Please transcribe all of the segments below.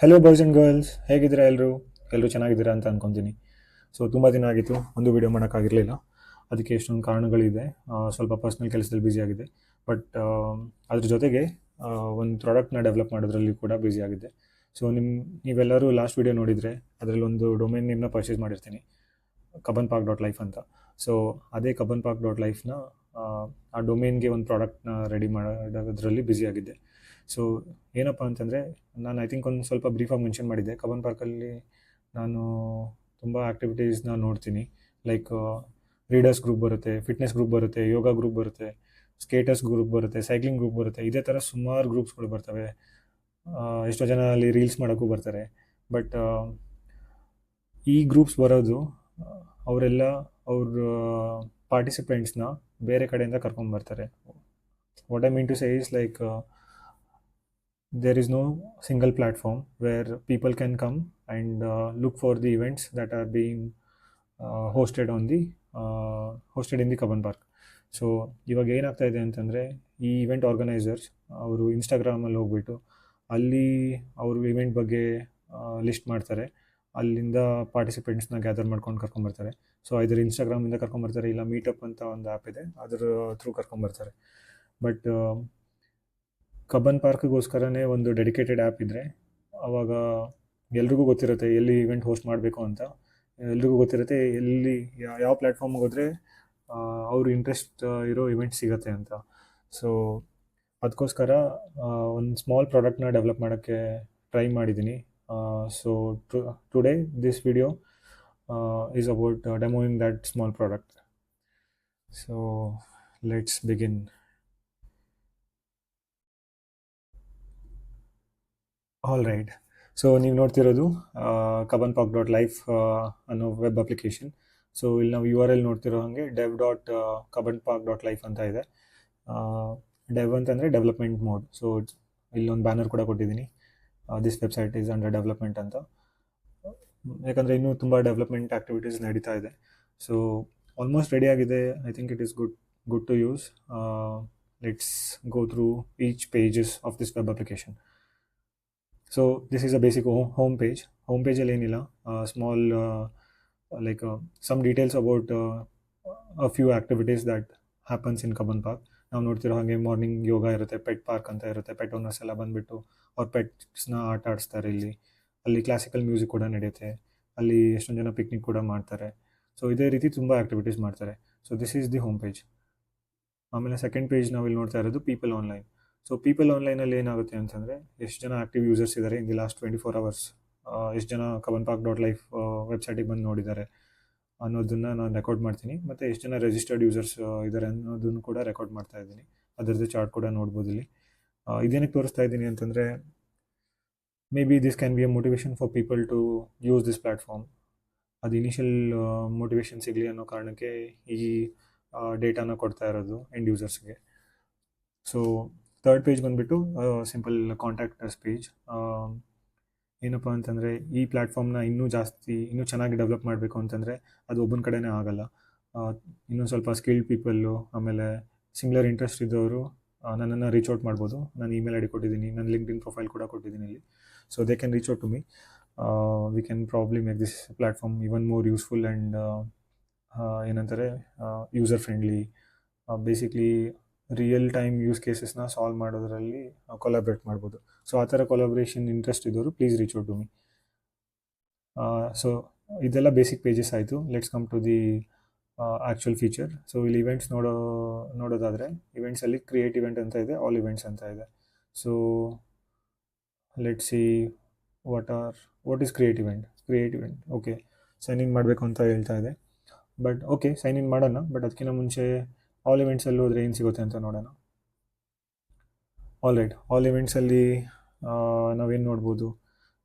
Hello boys and girls, ಹೇಗಿದ್ದೀರಾ ಎಲ್ಲರೂ ಚೆನ್ನಾಗಿದ್ದೀರಾ ಅಂತ ಅನ್ಕೊತೀನಿ. ಸೊ ತುಂಬ ದಿನ ಆಗಿತ್ತು, ಒಂದು ವೀಡಿಯೋ ಮಾಡೋಕ್ಕಾಗಿರಲಿಲ್ಲ. ಅದಕ್ಕೆ ಎಷ್ಟೊಂದು ಕಾರಣಗಳಿದೆ. ಸ್ವಲ್ಪ ಪರ್ಸ್ನಲ್ ಕೆಲಸದಲ್ಲಿ ಬ್ಯುಸಿ ಆಗಿದೆ. ಬಟ್ ಅದ್ರ ಜೊತೆಗೆ ಒಂದು ಪ್ರಾಡಕ್ಟ್ನ ಡೆವಲಪ್ ಮಾಡೋದ್ರಲ್ಲಿ ಕೂಡ ಬ್ಯುಸಿ ಆಗಿದೆ. ಸೊ ನೀವೆಲ್ಲರೂ ಲಾಸ್ಟ್ ವೀಡಿಯೋ ನೋಡಿದರೆ ಅದರಲ್ಲಿ ಒಂದು ಡೊಮೇನ್ ನೇಮ್ನ ಪರ್ಚೇಸ್ ಮಾಡಿರ್ತೀನಿ, kabanpark.life ಅಂತ. ಸೊ ಅದೇ kabanpark.lifeನ ಆ ಡೊಮೇನ್ಗೆ ಒಂದು ಪ್ರಾಡಕ್ಟ್ನ ರೆಡಿ ಮಾಡೋದ್ರಲ್ಲಿ ಬ್ಯುಸಿ ಆಗಿದ್ದೆ. ಸೊ ಏನಪ್ಪ ಅಂತಂದರೆ, ನಾನು ಐ ಥಿಂಕ್ ಒಂದು ಸ್ವಲ್ಪ ಬ್ರೀಫಾಗಿ ಮೆನ್ಷನ್ ಮಾಡಿದ್ದೆ. ಕಬ್ಬನ್ ಪಾರ್ಕಲ್ಲಿ ನಾನು ತುಂಬ ಆ್ಯಕ್ಟಿವಿಟೀಸ್ನ ನೋಡ್ತೀನಿ. ಲೈಕ್ ರೀಡರ್ಸ್ ಗ್ರೂಪ್ ಬರುತ್ತೆ, ಫಿಟ್ನೆಸ್ ಗ್ರೂಪ್ ಬರುತ್ತೆ, ಯೋಗ ಗ್ರೂಪ್ ಬರುತ್ತೆ, ಸ್ಕೇಟರ್ಸ್ ಗ್ರೂಪ್ ಬರುತ್ತೆ, ಸೈಕ್ಲಿಂಗ್ ಗ್ರೂಪ್ ಬರುತ್ತೆ. ಇದೇ ಥರ ಸುಮಾರು ಗ್ರೂಪ್ಸ್ಗಳು ಬರ್ತವೆ. ಎಷ್ಟೋ ಜನ ಅಲ್ಲಿ ರೀಲ್ಸ್ ಮಾಡೋಕ್ಕೂ ಬರ್ತಾರೆ. ಬಟ್ ಈ ಗ್ರೂಪ್ಸ್ ಬರೋದು ಅವರೆಲ್ಲ ಅವ್ರ ಪಾರ್ಟಿಸಿಪೆಂಟ್ಸ್ನ ಬೇರೆ ಕಡೆಯಿಂದ ಕರ್ಕೊಂಡ್ಬರ್ತಾರೆ. What I mean to say is like there is no single platform where people can come and look for the events that are being hosted in the Cubbon park. So ಇವಾಗ ಏನಾಗ್ತಾ ಇದೆ ಅಂತಂದರೆ, ಈ ಇವೆಂಟ್ ಆರ್ಗನೈಸರ್ಸ್ ಅವರು ಇನ್ಸ್ಟಾಗ್ರಾಮಲ್ಲಿ ಹೋಗ್ಬಿಟ್ಟು ಅಲ್ಲಿ ಅವರು ಇವೆಂಟ್ ಬಗ್ಗೆ ಲಿಸ್ಟ್ ಮಾಡ್ತಾರೆ. ಅಲ್ಲಿಂದ ಪಾರ್ಟಿಸಿಪೆಂಟ್ಸ್ನ ಗ್ಯಾದರ್ ಮಾಡ್ಕೊಂಡು ಕರ್ಕೊಂಬರ್ತಾರೆ. ಸೊ ಇದರ ಇನ್ಸ್ಟಾಗ್ರಾಮಿಂದ ಕರ್ಕೊಂಬರ್ತಾರೆ, ಇಲ್ಲ ಮೀಟಪ್ ಅಂತ ಒಂದು ಆ್ಯಪ್ ಇದೆ, ಅದರ ಥ್ರೂ ಕರ್ಕೊಂಬರ್ತಾರೆ. ಬಟ್ ಕಬ್ಬನ್ ಪಾರ್ಕ್ಗೋಸ್ಕರನೇ ಒಂದು ಡೆಡಿಕೇಟೆಡ್ ಆ್ಯಪ್ ಇದ್ದರೆ ಆವಾಗ ಎಲ್ರಿಗೂ ಗೊತ್ತಿರುತ್ತೆ ಎಲ್ಲಿ ಇವೆಂಟ್ ಹೋಸ್ಟ್ ಮಾಡಬೇಕು ಅಂತ. ಎಲ್ರಿಗೂ ಗೊತ್ತಿರುತ್ತೆ ಎಲ್ಲಿ ಯಾವ ಪ್ಲ್ಯಾಟ್ಫಾರ್ಮ್ಗೆ ಹೋದರೆ ಅವ್ರ ಇಂಟ್ರೆಸ್ಟ್ ಇರೋ ಇವೆಂಟ್ ಸಿಗುತ್ತೆ ಅಂತ. ಸೊ ಅದಕ್ಕೋಸ್ಕರ ಒಂದು ಸ್ಮಾಲ್ ಪ್ರಾಡಕ್ಟ್ನ ಡೆವಲಪ್ ಮಾಡೋಕ್ಕೆ ಟ್ರೈ ಮಾಡಿದ್ದೀನಿ. So today this video is about demoing that small product. So let's begin. All right. So ನೀವು ನೋಡ್ತಿರೋದು kabanpark.life ಅನ್ನೋ ವೆಬ್ ಅಪ್ಲಿಕೇಶನ್. ಸೊ ಇಲ್ಲಿ ನಾವು URL ನೋಡ್ತಿರೋ ಹಾಗೆ dev.kabanpark.life ಅಂತ ಇದೆ. ಡೆವ್ ಅಂತಂದರೆ ಡೆವಲಪ್ಮೆಂಟ್ ಮೋಡ್. ಸೊ ಇಲ್ಲೊಂದು ಬ್ಯಾನರ್ ಕೂಡ ಕೊಟ್ಟಿದ್ದೀನಿ, this website is under development ಅಂತ. ಯಾಕಂದರೆ ಇನ್ನೂ ತುಂಬ ಡೆವಲಪ್ಮೆಂಟ್ ಆ್ಯಕ್ಟಿವಿಟೀಸ್ ನಡೀತಾ ಇದೆ. ಸೊ ಆಲ್ಮೋಸ್ಟ್ ರೆಡಿ ಆಗಿದೆ. I think it is good to use. Let's go through each pages of this web application. So this is a basic home page. Home page ಅಲ್ಲಿ ಏನಿಲ್ಲ, small like some details about a few activities that happens in Cubbon park. ನಾವು ನೋಡ್ತಿರೋ ಹಾಗೆ morning ಯೋಗ ಇರುತ್ತೆ, pet park ಅಂತ ಇರುತ್ತೆ. Pet owners ಎಲ್ಲ ಬಂದುಬಿಟ್ಟು ಅವ್ರ ಪೆಟ್ಸ್ನ ಆಟ ಆಡಿಸ್ತಾರೆ. ಅಲ್ಲಿ ಕ್ಲಾಸಿಕಲ್ ಮ್ಯೂಸಿಕ್ ಕೂಡ ನಡೆಯುತ್ತೆ. ಅಲ್ಲಿ ಎಷ್ಟೊಂದು ಜನ ಪಿಕ್ನಿಕ್ ಕೂಡ ಮಾಡ್ತಾರೆ. ಸೊ ಇದೇ ರೀತಿ ತುಂಬ ಆ್ಯಕ್ಟಿವಿಟೀಸ್ ಮಾಡ್ತಾರೆ. So this is the home page. ಆಮೇಲೆ ಸೆಕೆಂಡ್ ಪೇಜ್ ನಾವು ಇಲ್ಲಿ ನೋಡ್ತಾ ಇರೋದು ಪೀಪಲ್ ಆನ್ಲೈನ್. ಸೊ ಪೀಪಲ್ ಆನ್ಲೈನಲ್ಲಿ ಏನಾಗುತ್ತೆ ಅಂತಂದರೆ, ಎಷ್ಟು ಜನ ಆ್ಯಕ್ಟಿವ್ ಯೂಸರ್ಸ್ ಇದ್ದಾರೆ ಇನ್ ದಿ ಲಾಸ್ಟ್ 24 hours, ಎಷ್ಟು ಜನ kabanpark.life ವೆಬ್ಸೈಟಿಗೆ ಬಂದು ನೋಡಿದ್ದಾರೆ ಅನ್ನೋದನ್ನು ನಾನು ರೆಕಾರ್ಡ್ ಮಾಡ್ತೀನಿ. ಮತ್ತು ಎಷ್ಟು ಜನ ರಿಜಿಸ್ಟರ್ಡ್ ಯೂಸರ್ಸ್ ಇದ್ದಾರೆ ಅನ್ನೋದನ್ನು ಕೂಡ ರೆಕಾರ್ಡ್ ಮಾಡ್ತಾ ಇದ್ದೀನಿ. ಅದರದ್ದು ಚಾರ್ಟ್ ಕೂಡ ನೋಡ್ಬೋದು ಇಲ್ಲಿ. ಇದೇನಕ್ಕೆ ತೋರಿಸ್ತಾ ಇದ್ದೀನಿ ಅಂತಂದರೆ, maybe this can be a motivation for people to use this platform. ಅದು ಇನಿಷಿಯಲ್ ಮೋಟಿವೇಶನ್ ಸಿಗಲಿ ಅನ್ನೋ ಕಾರಣಕ್ಕೆ ಈ ಡೇಟಾನ ಕೊಡ್ತಾ ಇರೋದು ಎಂಡ್ ಯೂಸರ್ಸ್ಗೆ. ಸೊ ಥರ್ಡ್ ಪೇಜ್ ಬಂದುಬಿಟ್ಟು ಸಿಂಪಲ್ ಕಾಂಟ್ಯಾಕ್ಟರ್ಸ್ ಪೇಜ್. ಏನಪ್ಪ ಅಂತಂದರೆ, ಈ ಪ್ಲ್ಯಾಟ್ಫಾರ್ಮ್ನ ಇನ್ನೂ ಚೆನ್ನಾಗಿ ಡೆವಲಪ್ ಮಾಡಬೇಕು ಅಂತಂದರೆ ಅದು ಒಬ್ಬನ ಕಡೆನೇ ಆಗೋಲ್ಲ. ಇನ್ನೊಂದು ಸ್ವಲ್ಪ ಸ್ಕಿಲ್ಡ್ ಪೀಪಲ್ಲು, ಆಮೇಲೆ ಸಿಮಿಲರ್ ಇಂಟ್ರೆಸ್ಟ್ ಇದ್ದವರು ನನ್ನನ್ನು ರೀಚ್ ಔಟ್ ಮಾಡ್ಬೋದು. ನಾನು ಇಮೇಲ್ ಐ ಡಿ ಕೊಟ್ಟಿದ್ದೀನಿ, ನನ್ನ ಲಿಂಕ್ಡ್ಇನ್ ಪ್ರೊಫೈಲ್ ಕೂಡ ಕೊಟ್ಟಿದ್ದೀನಿ ಇಲ್ಲಿ. So they can reach out to me. We can probably make this platform even more useful and ಏನಂತಾರೆ user friendly. Basically real time use ಕೇಸಸ್ನ ಸಾಲ್ವ್ ಮಾಡೋದ್ರಲ್ಲಿ ಕೊಲಾಬ್ರೇಟ್ ಮಾಡ್ಬೋದು. ಸೊ ಆ ಥರ ಕೊಲಾಬ್ರೇಷನ್ ಇಂಟ್ರೆಸ್ಟ್ ಇದ್ದವರು please reach out to me. So ಇದೆಲ್ಲ basic pages ಆಯಿತು. Let's come to the actual feature. So ಇಲ್ಲಿ ಇವೆಂಟ್ಸ್ ನೋಡೋದಾದರೆ, ಇವೆಂಟ್ಸಲ್ಲಿ ಕ್ರಿಯೇಟ್ ಇವೆಂಟ್ ಅಂತ ಇದೆ, ಆಲ್ ಇವೆಂಟ್ಸ್ ಅಂತ ಇದೆ. So let's see what is create event. Okay, sign in ಮಾಡಬೇಕು ಅಂತ ಹೇಳ್ತಾ ಇದೆ. ಬಟ್ ಓಕೆ, ಸೈನ್ ಇನ್ ಮಾಡೋಣ. ಬಟ್ ಅದಕ್ಕಿಂತ ಮುಂಚೆ ಆಲ್ ಇವೆಂಟ್ಸಲ್ಲಿ ಹೋದರೆ ಏನು ಸಿಗುತ್ತೆ ಅಂತ ನೋಡೋಣ. ಆಲ್ ರೈಟ್, ಆಲ್ ಇವೆಂಟ್ಸಲ್ಲಿ ನಾವೇನು ನೋಡ್ಬೋದು,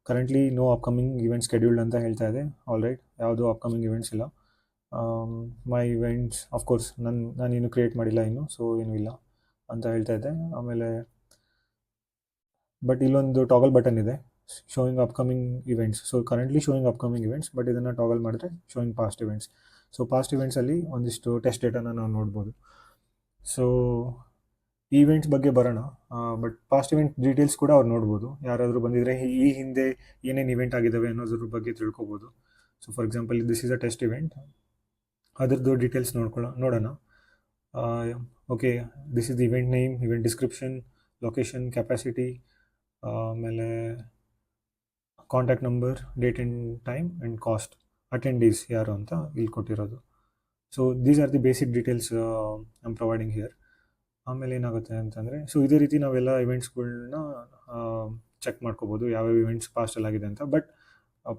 currently no upcoming events scheduled ಅಂತ ಹೇಳ್ತಾ ಇದೆ. ಆಲ್ ರೈಟ್, ಯಾವುದೂ ಅಪ್ಕಮಿಂಗ್ ಇವೆಂಟ್ಸ್ ಇಲ್ಲ. ಮೈ ಇವೆಂಟ್ಸ್ ಆಫ್ಕೋರ್ಸ್ ನಾನೇನು ಕ್ರಿಯೇಟ್ ಮಾಡಿಲ್ಲ ಇನ್ನು, ಸೊ ಏನೂ ಇಲ್ಲ ಅಂತ ಹೇಳ್ತಾ ಇದೆ. ಆಮೇಲೆ ಬಟ್ ಇಲ್ಲೊಂದು ಟಾಗಲ್ ಬಟನ್ ಇದೆ, showing upcoming events. So currently showing upcoming events, but ಇದನ್ನು ಟಾಗಲ್ ಮಾಡಿದ್ರೆ showing past events. So past ಇವೆಂಟ್ಸಲ್ಲಿ ಒಂದಿಷ್ಟು ಟೆಸ್ಟ್ ಡೇಟಾನ ನಾವು ನೋಡ್ಬೋದು. ಸೊ ಈವೆಂಟ್ಸ್ ಬಗ್ಗೆ ಬರೋಣ. ಬಟ್ ಪಾಸ್ಟ್ ಇವೆಂಟ್ ಡೀಟೇಲ್ಸ್ ಕೂಡ ಅವ್ರು ನೋಡ್ಬೋದು. ಯಾರಾದರೂ ಬಂದಿದ್ರೆ ಈ ಹಿಂದೆ ಏನೇನು ಇವೆಂಟ್ ಆಗಿದ್ದಾವೆ ಅನ್ನೋದ್ರ ಬಗ್ಗೆ ತಿಳ್ಕೊಬೋದು. So for example this is a test event, ಅದರದ್ದು ಡೀಟೇಲ್ಸ್ ನೋಡೋಣ. Okay, this is the event name, event description, location, capacity, ಆಮೇಲೆ contact number, date and time and cost, attendees ಯಾರು ಅಂತ ಇಲ್ಲಿ ಕೊಟ್ಟಿರೋದು. So these are the basic details I am providing here. ಆಮೇಲೆ ಏನಾಗುತ್ತೆ ಅಂತಂದರೆ, ಸೊ ಇದೇ ರೀತಿ ನಾವೆಲ್ಲ ಇವೆಂಟ್ಸ್ಗಳ್ನ ಚೆಕ್ ಮಾಡ್ಕೋಬೋದು, ಯಾವ್ಯಾವ ಇವೆಂಟ್ಸ್ ಪಾಸ್ಟಲ್ಲಿ ಆಗಿದೆ ಅಂತ. ಬಟ್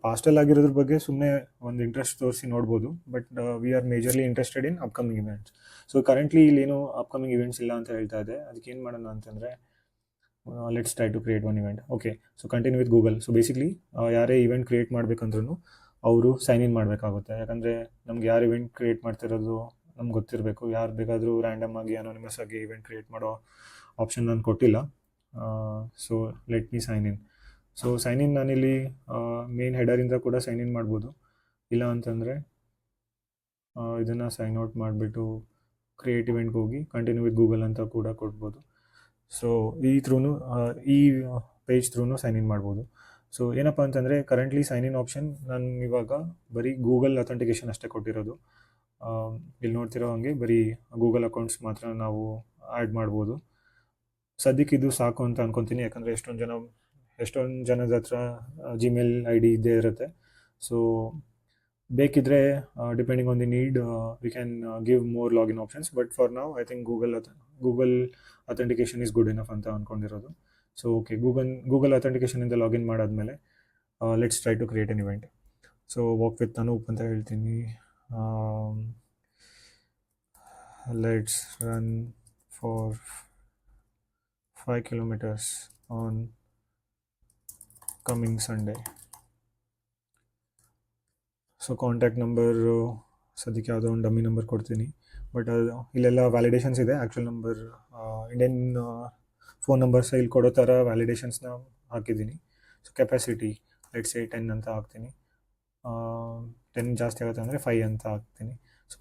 ಪಾಸ್ಟಲ್ಲಿ ಆಗಿರೋದ್ರ ಬಗ್ಗೆ ಸುಮ್ಮನೆ ಒಂದು ಇಂಟ್ರೆಸ್ಟ್ ತೋರಿಸಿ ನೋಡ್ಬೋದು, but we are majorly interested in upcoming events. So currently ಇಲ್ಲೇನು ಅಪ್ಕಮಿಂಗ್ ಇವೆಂಟ್ಸ್ ಇಲ್ಲ ಅಂತ ಹೇಳ್ತಾ ಇದೆ. ಅದಕ್ಕೆ ಏನು ಮಾಡೋಣ ಅಂತಂದರೆ, let's try to create one event. Okay, so continue with Google. So basically ಯಾರೇ ಇವೆಂಟ್ ಕ್ರಿಯೇಟ್ ಮಾಡಬೇಕಂದ್ರೂ ಅವರು ಸೈನ್ ಇನ್ ಮಾಡಬೇಕಾಗುತ್ತೆ. ಯಾಕಂದರೆ ನಮ್ಗೆ ಯಾರು ಇವೆಂಟ್ ಕ್ರಿಯೇಟ್ ಮಾಡ್ತಿರೋದು ನಮ್ಗೆ ಗೊತ್ತಿರಬೇಕು. ಯಾರು ಬೇಕಾದರೂ ರ್ಯಾಂಡಮ್ ಆಗಿ ಅನೋನಿಮಸ್ ಆಗಿ ಇವೆಂಟ್ ಕ್ರಿಯೇಟ್ ಮಾಡೋ ಆಪ್ಷನ್ ನಾನು ಕೊಟ್ಟಿಲ್ಲ. So let me sign in. So sign in ನಾನಿಲ್ಲಿ ಮೇನ್ ಹೆಡರಿಂದ ಕೂಡ ಸೈನ್ ಇನ್ ಮಾಡ್ಬೋದು. ಇಲ್ಲ ಅಂತಂದರೆ ಇದನ್ನು ಸೈನ್ ಔಟ್ ಮಾಡಿಬಿಟ್ಟು ಕ್ರಿಯೇಟ್ ಇವೆಂಟ್ಗೆ ಹೋಗಿ ಕಂಟಿನ್ಯೂ ವಿತ್ ಗೂಗಲ್ ಅಂತ ಕೂಡ ಕೊಡ್ಬೋದು. ಸೊ ಈ ಪೇಜ್ ಥ್ರೂನು ಸೈನ್ ಇನ್ ಮಾಡ್ಬೋದು. ಸೊ ಏನಪ್ಪ ಅಂತಂದರೆ, ಕರೆಂಟ್ಲಿ ಸೈನ್ ಇನ್ ಆಪ್ಷನ್ ನಾನು ಇವಾಗ ಬರೀ ಗೂಗಲ್ ಅಥೆಂಟಿಕೇಶನ್ ಅಷ್ಟೇ ಕೊಟ್ಟಿರೋದು. ಇಲ್ಲಿ ನೋಡ್ತಿರೋ ಹಾಗೆ ಬರೀ ಗೂಗಲ್ ಅಕೌಂಟ್ಸ್ ಮಾತ್ರ ನಾವು ಆ್ಯಡ್ ಮಾಡ್ಬೋದು. ಸದ್ಯಕ್ಕೆ ಇದು ಸಾಕು ಅಂತ ಅನ್ಕೊತೀನಿ, ಯಾಕಂದರೆ ಎಷ್ಟೊಂದು ಜನದ ಹತ್ರ ಜಿಮೇಲ್ ಐ ಡಿ ಇದ್ದೇ ಇರುತ್ತೆ. ಸೊ ಬೇಕಿದ್ರೆ depending on the need we can give more login options. But for ನಾವು I think Google authentication is good enough ಅಂತ ಅಂದ್ಕೊಂಡಿರೋದು. ಸೊ ಓಕೆ, ಗೂಗಲ್ ಅಥೆಂಟಿಕೇಶನಿಂದ ಲಾಗಿನ್ ಮಾಡಾದಮೇಲೆ let's try to create an event. So walk with Anoop ಅಂತ ಹೇಳ್ತೀನಿ. Let's run for 5 kilometers on coming Sunday. So contact number ಸದ್ಯಕ್ಕೆ ಯಾವುದೋ ಒಂದು ಡಮ್ಮಿ ನಂಬರ್ ಕೊಡ್ತೀನಿ. ಬಟ್ ಇಲ್ಲೆಲ್ಲ ವ್ಯಾಲಿಡೇಷನ್ಸ್ ಇದೆ. Actual number Indian phone numbers ಇಲ್ಲಿ ಕೊಡೋ ಥರ ವ್ಯಾಲಿಡೇಷನ್ಸ್ನ ಹಾಕಿದ್ದೀನಿ. ಸೊ ಕೆಪಾಸಿಟಿ ಲೆಟ್ಸ್ 10 ಅಂತ ಹಾಕ್ತೀನಿ. 10 ಜಾಸ್ತಿ ಆಗುತ್ತೆ ಅಂದರೆ 5 ಅಂತ ಹಾಕ್ತೀನಿ. ಸೊ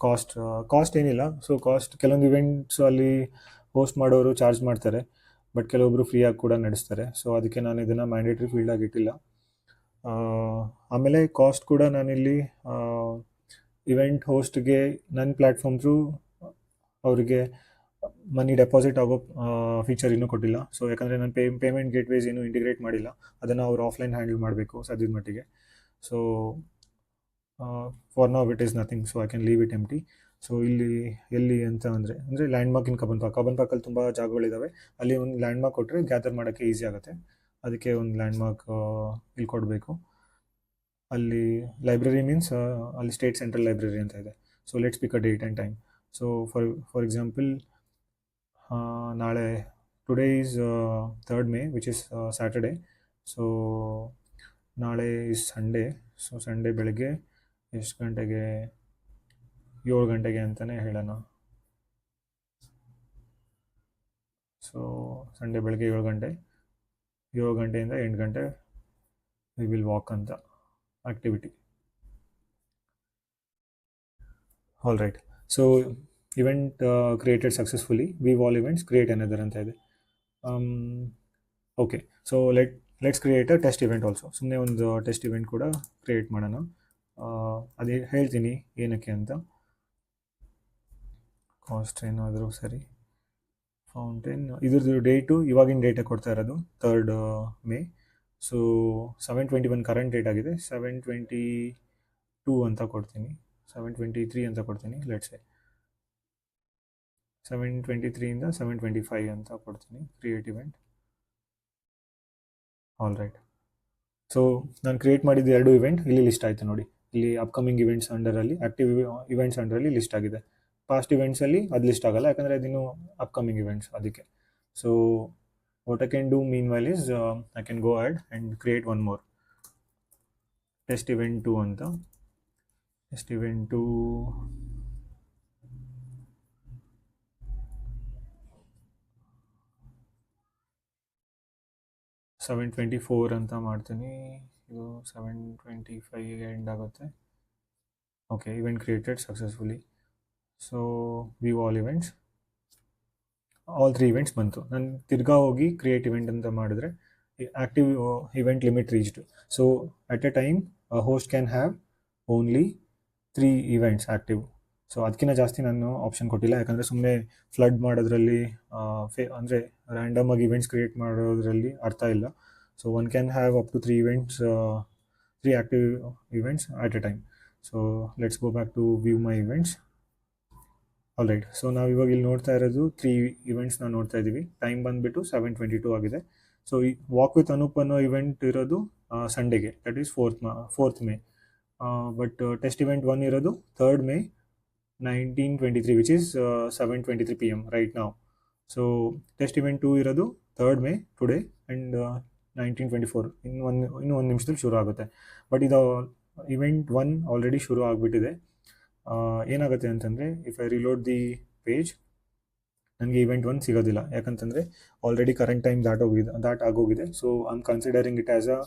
ಕಾಸ್ಟ್ ಏನಿಲ್ಲ. ಸೊ ಕಾಸ್ಟ್ ಕೆಲವೊಂದು ಇವೆಂಟ್ಸ್ ಅಲ್ಲಿ ಹೋಸ್ಟ್ ಮಾಡೋರು ಚಾರ್ಜ್ ಮಾಡ್ತಾರೆ, ಬಟ್ ಕೆಲವೊಬ್ಬರು ಫ್ರೀಯಾಗಿ ಕೂಡ ನಡೆಸ್ತಾರೆ. ಸೊ ಅದಕ್ಕೆ ನಾನು ಇದನ್ನು ಮ್ಯಾಂಡೇಟ್ರಿ ಫೀಲ್ಡಾಗಿ ಇಟ್ಟಿಲ್ಲ. ಆಮೇಲೆ ಕಾಸ್ಟ್ ಕೂಡ ನಾನಿಲ್ಲಿ ಇವೆಂಟ್ ಹೋಸ್ಟ್ಗೆ ನನ್ನ ಪ್ಲ್ಯಾಟ್ಫಾರ್ಮ್ ಥ್ರೂ ಅವರಿಗೆ ಮನಿ ಡೆಪಾಸಿಟ್ ಆಗೋ ಫೀಚರ್ ಇನ್ನೂ ಕೊಟ್ಟಿಲ್ಲ. ಸೊ ಯಾಕಂದರೆ ನಾನು ಪೇಮೆಂಟ್ ಗೇಟ್ವೇಸ್ ಇನ್ನೂ ಇಂಟಿಗ್ರೇಟ್ ಮಾಡಿಲ್ಲ. ಅದನ್ನು ಅವ್ರು ಆಫ್ಲೈನ್ ಹ್ಯಾಂಡಲ್ ಮಾಡಬೇಕು ಸದ್ಯದ ಮಟ್ಟಿಗೆ. So for now it is nothing, so I can leave it empty. So ಇಲ್ಲಿ ಎಲ್ಲಿ ಅಂತ ಅಂದರೆ ಲ್ಯಾಂಡ್ಮಾರ್ಕ್ ಇನ್ ಕಬ್ಬನ್ ಪಾರ್ಕಲ್ಲಿ ತುಂಬ ಜಾಗಗಳಿದ್ದಾವೆ. ಅಲ್ಲಿ ಒಂದು ಲ್ಯಾಂಡ್ಮಾರ್ಕ್ ಕೊಟ್ಟರೆ ಗ್ಯಾದರ್ ಮಾಡೋಕ್ಕೆ ಈಸಿ ಆಗುತ್ತೆ. ಅದಕ್ಕೆ ಒಂದು ಲ್ಯಾಂಡ್ಮಾರ್ಕ್ ಇಲ್ಲಿ ಕೊಡಬೇಕು. ಅಲ್ಲಿ ಲೈಬ್ರರಿ ಮೀನ್ಸ್ ಅಲ್ಲಿ ಸ್ಟೇಟ್ ಸೆಂಟ್ರಲ್ ಲೈಬ್ರರಿ ಅಂತ ಇದೆ. So let's pick a date and time. So for example ನಾಳೆ today is 3rd May which is Saturday. So ನಾಳೆ ಈಸ್ ಸಂಡೇ. ಸೊ ಸಂಡೇ ಬೆಳಗ್ಗೆ ಎಷ್ಟು ಗಂಟೆಗೆ? 7 ಗಂಟೆಗೆ ಅಂತಲೇ ಹೇಳೋಣ. ಸೊ ಸಂಡೇ ಬೆಳಗ್ಗೆ 7 ಗಂಟೆಯಿಂದ 8 ಗಂಟೆ ವಿ ವಿಲ್ ವಾಕ್ ಅಂತ activity. All right. So event created successfully, view all events, create another ಅಂತ ಇದೆ. Okay, so let's create a test event also. ಸುಮ್ಮನೆ ಒಂದು ಟೆಸ್ಟ್ ಇವೆಂಟ್ ಕೂಡ ಕ್ರಿಯೇಟ್ ಮಾಡೋಣ. ಅದೇ ಹೇಳ್ತೀನಿ ಏನಕ್ಕೆ ಅಂತ. ಕಾಸ್ಟ್ ಏನಾದರೂ ಸರಿ. ಫೌಂಟೇನ್ ಇದ್ರದ್ದು ಡೇಟು ಇವಾಗಿನ ಡೇಟೇ ಕೊಡ್ತಾ ಇರೋದು 3rd May. So 7/21 current date ಆಗಿದೆ. 7/22 ಅಂತ ಕೊಡ್ತೀನಿ, 7/23 ಅಂತ ಕೊಡ್ತೀನಿ. ಲೆಟ್ಸೆ 7/23 7/25 ಅಂತ ಕೊಡ್ತೀನಿ create event. All right. So ನಾನು ಕ್ರಿಯೇಟ್ ಮಾಡಿದ್ದು 2 ಇವೆಂಟ್ ಇಲ್ಲಿ ಲಿಸ್ಟ್ ಆಯಿತು ನೋಡಿ. ಇಲ್ಲಿ ಅಪ್ಕಮಿಂಗ್ ಇವೆಂಟ್ಸ್ ಅಂಡರಲ್ಲಿ, ಆ್ಯಕ್ಟಿವ್ ಇವೆಂಟ್ಸ್ ಅಂಡರಲ್ಲಿ ಲಿಸ್ಟ್ ಆಗಿದೆ. ಪಾಸ್ಟ್ ಇವೆಂಟ್ಸಲ್ಲಿ ಅದು ಲಿಸ್ಟ್ ಆಗಲ್ಲ, ಯಾಕಂದರೆ ಅದಿನ್ನು ಅಪ್ಕಮಿಂಗ್ ಇವೆಂಟ್ಸ್ ಅದಕ್ಕೆ. So what I can do meanwhile is I can go add and create one more test event 2 ಅಂತ. ಟೆಸ್ಟ್ ಇವೆಂಟ್ 2 7/24 ಅಂತ ಮಾಡ್ತೀನಿ. ಇದು 7/25 ಎಂಡ್ ಆಗುತ್ತೆ. Okay, event created successfully. So view all events. All 3 events ಬಂತು. ನಾನು ತಿರ್ಗಾ ಹೋಗಿ create event ಅಂತ ಮಾಡಿದ್ರೆ active event limit reached. So at A time host can have only 3 events active. So ಅದಕ್ಕಿಂತ ಜಾಸ್ತಿ ನಾನು ಆಪ್ಷನ್ ಕೊಟ್ಟಿಲ್ಲ, ಯಾಕಂದರೆ ಸುಮ್ಮನೆ ಫ್ಲಡ್ ಮಾಡೋದ್ರಲ್ಲಿ ಅಂದರೆ ರ್ಯಾಂಡಮ್ ಆಗಿ ಇವೆಂಟ್ಸ್ ಕ್ರಿಯೇಟ್ ಮಾಡೋದ್ರಲ್ಲಿ ಅರ್ಥ ಇಲ್ಲ. So one can have up to 3 events, 3 active events at a time. So let's go back to view my events. All right, so ನಾವು ಇವಾಗ ಇಲ್ಲಿ ನೋಡ್ತಾ ಇರೋದು 3 ಇವೆಂಟ್ಸ್ನ ನೋಡ್ತಾ ಇದ್ದೀವಿ. ಟೈಮ್ ಬಂದುಬಿಟ್ಟು 7:22 ಆಗಿದೆ. ಸೊ ಈ ವಾಕ್ ವಿತ್ ಅನೂಪ್ ಅನ್ನೋ ಇವೆಂಟ್ ಇರೋದು ಸಂಡೇಗೆ, that is 4th May. But test event 1 ಇರೋದು 3rd May 1923, which is 7:23 PM right ನಾವು. ಸೊ ಟೆಸ್ಟ್ ಇವೆಂಟ್ 2 ಇರೋದು 3rd May ಟುಡೇ ಆ್ಯಂಡ್ 1924, ಇನ್ನೂ ಒಂದು ನಿಮಿಷದಲ್ಲಿ ಶುರು ಆಗುತ್ತೆ. ಬಟ್ ಇದು ಇವೆಂಟ್ 1 ಆಲ್ರೆಡಿ ಶುರು ಆಗಿಬಿಟ್ಟಿದೆ. ಏನಾಗುತ್ತೆ ಅಂತಂದರೆ, if I reload the page, ನನಗೆ ಇವೆಂಟ್ 1 ಸಿಗೋದಿಲ್ಲ, ಯಾಕಂತಂದರೆ ಆಲ್ರೆಡಿ ಕರೆಂಟ್ ಟೈಮ್ ದಾಟ್ ಆಗೋಗಿದೆ. So I am considering it as a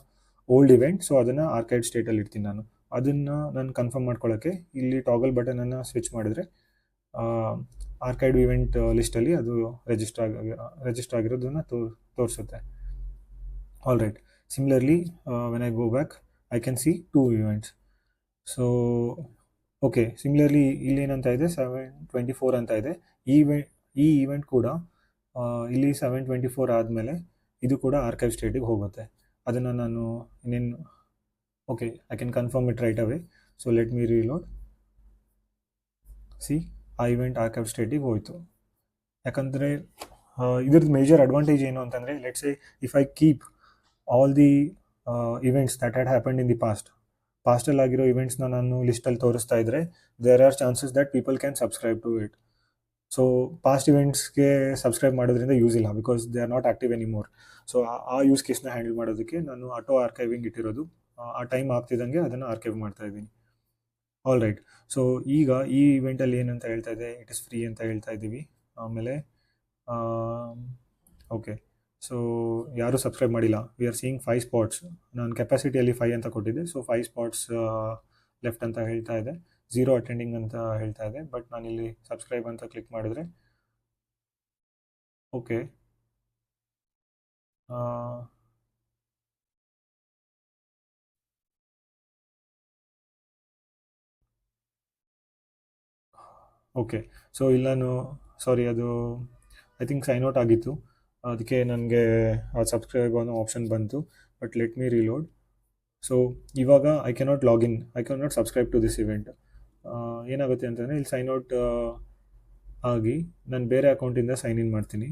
old event. So ಅದನ್ನು ಆರ್ಕೈಡ್ ಸ್ಟೇಟಲ್ಲಿ ಇಡ್ತೀನಿ ನಾನು. ಅದನ್ನು ನಾನು ಕನ್ಫರ್ಮ್ ಮಾಡ್ಕೊಳ್ಳೋಕ್ಕೆ ಇಲ್ಲಿ ಟಾಗಲ್ ಬಟನನ್ನು ಸ್ವಿಚ್ ಮಾಡಿದ್ರೆ ಆರ್ಕೈಡ್ ಇವೆಂಟ್ ಲಿಸ್ಟಲ್ಲಿ ಅದು ರಿಜಿಸ್ಟರ್ ಆಗಿರೋದನ್ನು ತೋರಿಸುತ್ತೆ. All right, similarly when I go back I can see 2 events. So okay, similarly ಇಲ್ಲಿ ಏನಂತ ಇದೆ, 7:24 ಅಂತ ಇದೆ. ಈ ಇವೆಂಟ್ ಕೂಡ ಇಲ್ಲಿ 7:24 ಆದಮೇಲೆ ಇದು ಕೂಡ ಆರ್ಕೈವ್ ಸ್ಟೇಟಿಗೆ ಹೋಗುತ್ತೆ. ಅದನ್ನು ನಾನು ಇನ್ನೇನು okay, I can confirm it right away. So let me reload. See, ಆ ಇವೆಂಟ್ ಆರ್ಕೈವ್ ಸ್ಟೇಟಿಗೆ ಹೋಯಿತು. ಯಾಕಂದರೆ ಇದ್ರದ್ದು ಮೇಜರ್ ಅಡ್ವಾಂಟೇಜ್ ಏನು ಅಂತಂದರೆ, let's say if I keep all the events that had happened in the ಪಾಸ್ಟಲ್ಲಿ ಆಗಿರೋ ಇವೆಂಟ್ಸ್ನ ನಾನು ಲಿಸ್ಟಲ್ಲಿ ತೋರಿಸ್ತಾ ಇದ್ದರೆ, there are chances that people can subscribe to it. So past ಇವೆಂಟ್ಸ್ಗೆ ಸಬ್ಸ್ಕ್ರೈಬ್ ಮಾಡೋದ್ರಿಂದ ಯೂಸ್ ಇಲ್ಲ, because they are not active anymore. So ಆ ಯೂಸ್ ಕೇಸ್ನ ಹ್ಯಾಂಡಲ್ ಮಾಡೋದಕ್ಕೆ ನಾನು ಆಟೋ ಆರ್ಕೈವಿಂಗ್ ಇಟ್ಟಿರೋದು. ಆ ಟೈಮ್ ಆಗ್ತಿದ್ದಂಗೆ ಅದನ್ನು ಆರ್ಕೈವ್ ಮಾಡ್ತಾ ಇದ್ದೀನಿ. ಆಲ್ ರೈಟ್, ಸೊ ಈಗ ಈ ಇವೆಂಟಲ್ಲಿ ಏನಂತ ಹೇಳ್ತಾ ಇದೆ, ಇಟ್ ಇಸ್ ಫ್ರೀ ಅಂತ ಹೇಳ್ತಾ ಇದ್ದೀವಿ. ಆಮೇಲೆ ಓಕೆ, ಸೊ ಯಾರೂ ಸಬ್ಸ್ಕ್ರೈಬ್ ಮಾಡಿಲ್ಲ. We are seeing 5 spots. ನಾನು ಕೆಪಾಸಿಟಿಯಲ್ಲಿ 5 ಅಂತ ಕೊಟ್ಟಿದ್ದೆ. ಸೊ 5 ಸ್ಪಾಟ್ಸ್ ಲೆಫ್ಟ್ ಅಂತ ಹೇಳ್ತಾ ಇದೆ, 0 ಅಟೆಂಡಿಂಗ್ ಅಂತ ಹೇಳ್ತಾ ಇದೆ. ಬಟ್ ನಾನಿಲ್ಲಿ ಸಬ್ಸ್ಕ್ರೈಬ್ ಅಂತ ಕ್ಲಿಕ್ ಮಾಡಿದ್ರೆ ಓಕೆ, ಓಕೆ, ಸೊ ಇಲ್ಲಿ ನಾನು ಸಾರಿ, ಅದು ಐ ಥಿಂಕ್ ಸೈನ್ ಔಟ್ ಆಗಿತ್ತು, ಅದಕ್ಕೆ ನನಗೆ ಸಬ್ಸ್ಕ್ರೈಬ್ ಅನ್ನೋ ಆಪ್ಷನ್ ಬಂತು. But let me reload. So ಇವಾಗ I cannot login, I cannot subscribe to this event. ಏನಾಗುತ್ತೆ ಅಂತಂದರೆ, ಇಲ್ಲಿ ಸೈನ್ ಔಟ್ ಆಗಿ ನಾನು ಬೇರೆ ಅಕೌಂಟಿಂದ ಸೈನ್ ಇನ್ ಮಾಡ್ತೀನಿ.